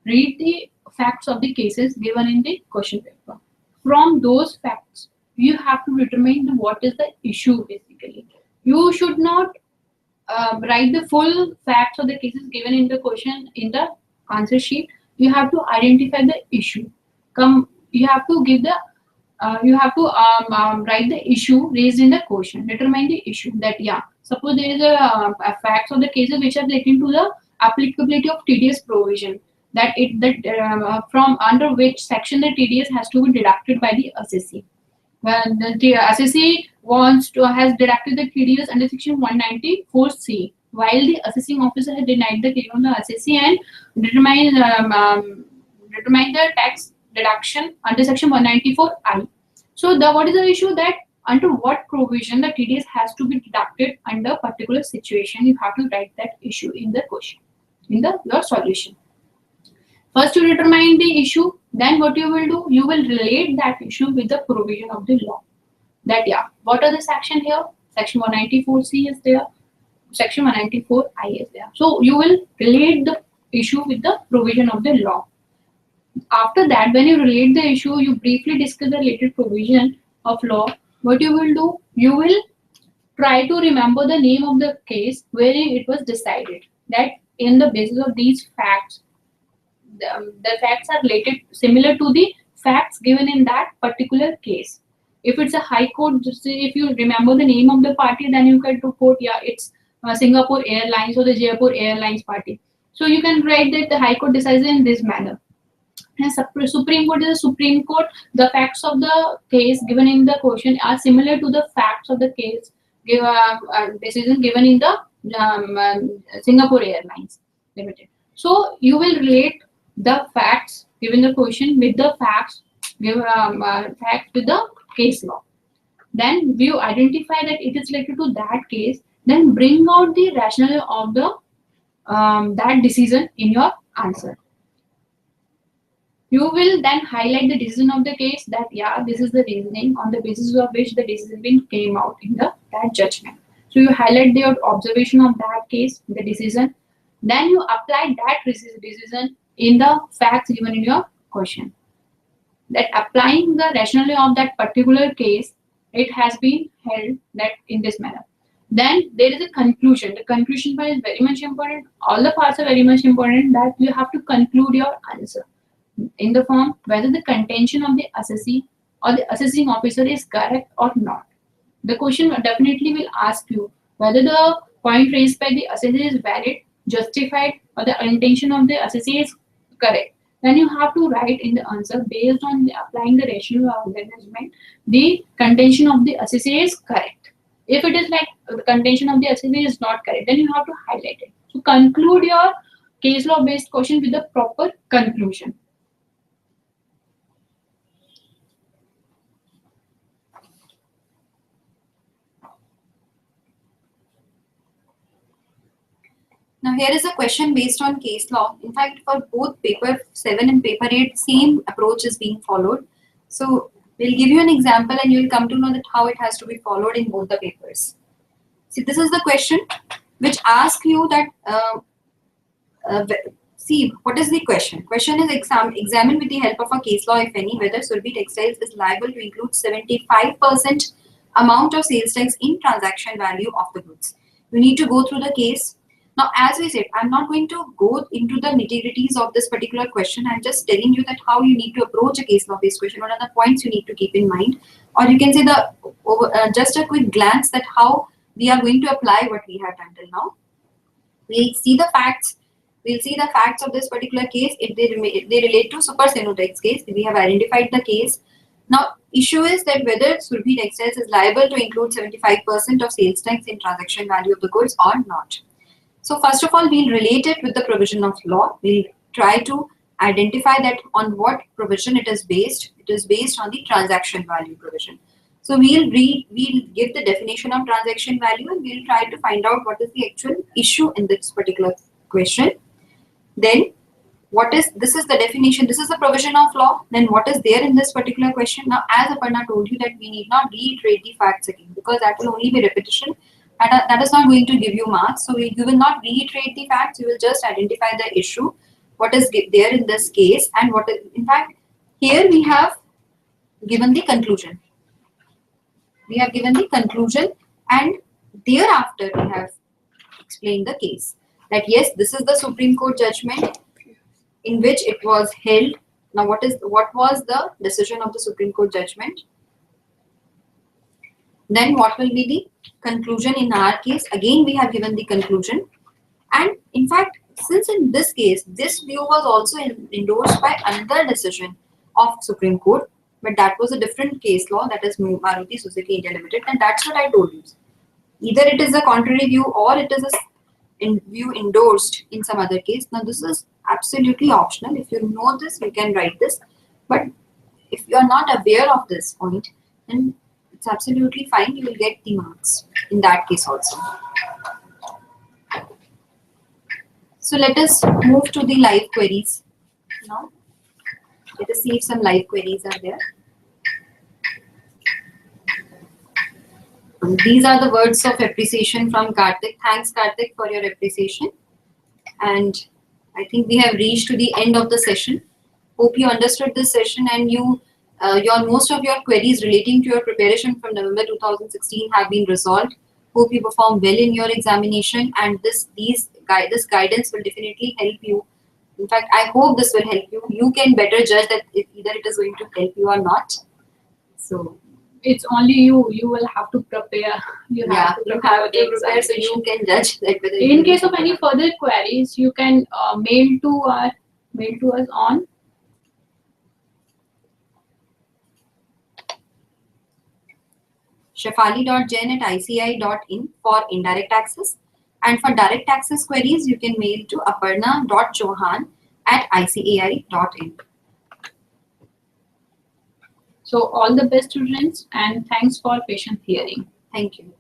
read the facts of the cases given in the question paper. From those facts, you have to determine what is the issue basically. You should not write the full facts of the cases given in the question in the answer sheet. You have to identify the issue. You have to give the write the issue raised in the question. Determine the issue. That suppose there is a facts of the cases which are relating to the applicability of TDS provision. From under which section the TDS has to be deducted by the assessee. When the assessee has deducted the TDS under section 194C, while the assessing officer has denied the claim on the assessee and determined the tax deduction under section 194I. So what is the issue, that under what provision the TDS has to be deducted under particular situation? You have to write that issue in the question, in your solution. First, you determine the issue. Then what you will do? You will relate that issue with the provision of the law. That what are the section here? Section 194C is there. Section 194I is there. So you will relate the issue with the provision of the law. After that, when you relate the issue, you briefly discuss the related provision of law. What you will do? You will try to remember the name of the case wherein it was decided. That in the basis of these facts, the facts are related similar to the facts given in that particular case. If it's a high court, if you remember the name of the party, then you can to quote, it's Singapore Airlines or the Jaipur Airlines party. So you can write that the high court decides in this manner. And Supreme Court is a Supreme Court. The facts of the case given in the question are similar to the facts of the case decision given in the Singapore Airlines Limited. So you will relate the facts given the question with the facts with the case law. Then you identify that it is related to that case. Then bring out the rationale of the that decision in your answer. You will then highlight the decision of the case, that this is the reasoning on the basis of which the decision came out in that judgment. So you highlight the observation of that case, the decision. Then you apply that decision in the facts given in your question. That applying the rationale of that particular case, it has been held that in this manner. Then there is a conclusion. The conclusion part is very much important. All the parts are very much important, that you have to conclude your answer in the form whether the contention of the assessee or the assessing officer is correct or not. The question definitely will ask you whether the point raised by the assessee is valid, justified, or the intention of the assessee is correct. Then you have to write in the answer based on applying the rationale of the judgment, the contention of the assessee is correct. If it is like the contention of the assessee is not correct, then you have to highlight it. So conclude your case law based question with the proper conclusion. Now here is a question based on case law. In fact, for both Paper-7 and Paper-8, same approach is being followed. So we'll give you an example and you'll come to know that how it has to be followed in both the papers. See, this is the question which asks you that, see, what is the question? Question is examine with the help of a case law, if any, whether Surabhi Textiles is liable to include 75% amount of sales tax in transaction value of the goods. You need to go through the case. Now, as we said, I'm not going to go into the nitty-gritties of this particular question. I'm just telling you that how you need to approach a case law-based question, what are the points you need to keep in mind, or you can say just a quick glance that how we are going to apply what we have done till now. We'll see the facts. We'll see the facts of this particular case. If they relate to Super Cenotex case, we have identified the case. Now, issue is that whether Surbhi Textiles is liable to include 75% of sales tax in transaction value of the goods or not. So first of all, we'll relate it with the provision of law. We'll try to identify that on what provision it is based. It is based on the transaction value provision. So we'll give the definition of transaction value and we'll try to find out what is the actual issue in this particular question. Then this is the definition, this is the provision of law. Then what is there in this particular question? Now, as Aparna told you that we need not reiterate the facts again because that will only be repetition. That is not going to give you marks. So you will not reiterate the facts. You will just identify the issue, what is there in this case, and what is, in fact, here we have given the conclusion. We have given the conclusion, and thereafter we have explained the case. That yes, this is the Supreme Court judgment in which it was held. Now, what was the decision of the Supreme Court judgment? Then what will be the conclusion in our case? Again, we have given the conclusion. And in fact, since in this case, this view was also endorsed by another decision of Supreme Court, but that was a different case law, that is Maruti Suzuki India Limited, and that's what I told you. Either it is a contrary view or it is a view endorsed in some other case. Now, this is absolutely optional. If you know this, you can write this. But if you are not aware of this point, then it's absolutely fine. You will get the marks in that case also. So let us move to the live queries now. Let us see if some live queries are there. These are the words of appreciation from Karthik. Thanks, Karthik, for your appreciation. And I think we have reached to the end of the session. Hope you understood this session and most of your queries relating to your preparation from November 2016 have been resolved. Hope you perform well in your examination, and this guidance will definitely help you. In fact, I hope this will help you. You can better judge that either it is going to help you or not. So it's only you. You will have to prepare. You have to prepare, so you can judge that whether. In case of any further queries, you can mail to us on Shefali.jain@ici.in for indirect access, and for direct access queries, you can mail to Aparna.Chauhan@icai.in. So all the best, students, and thanks for patient hearing. Thank you.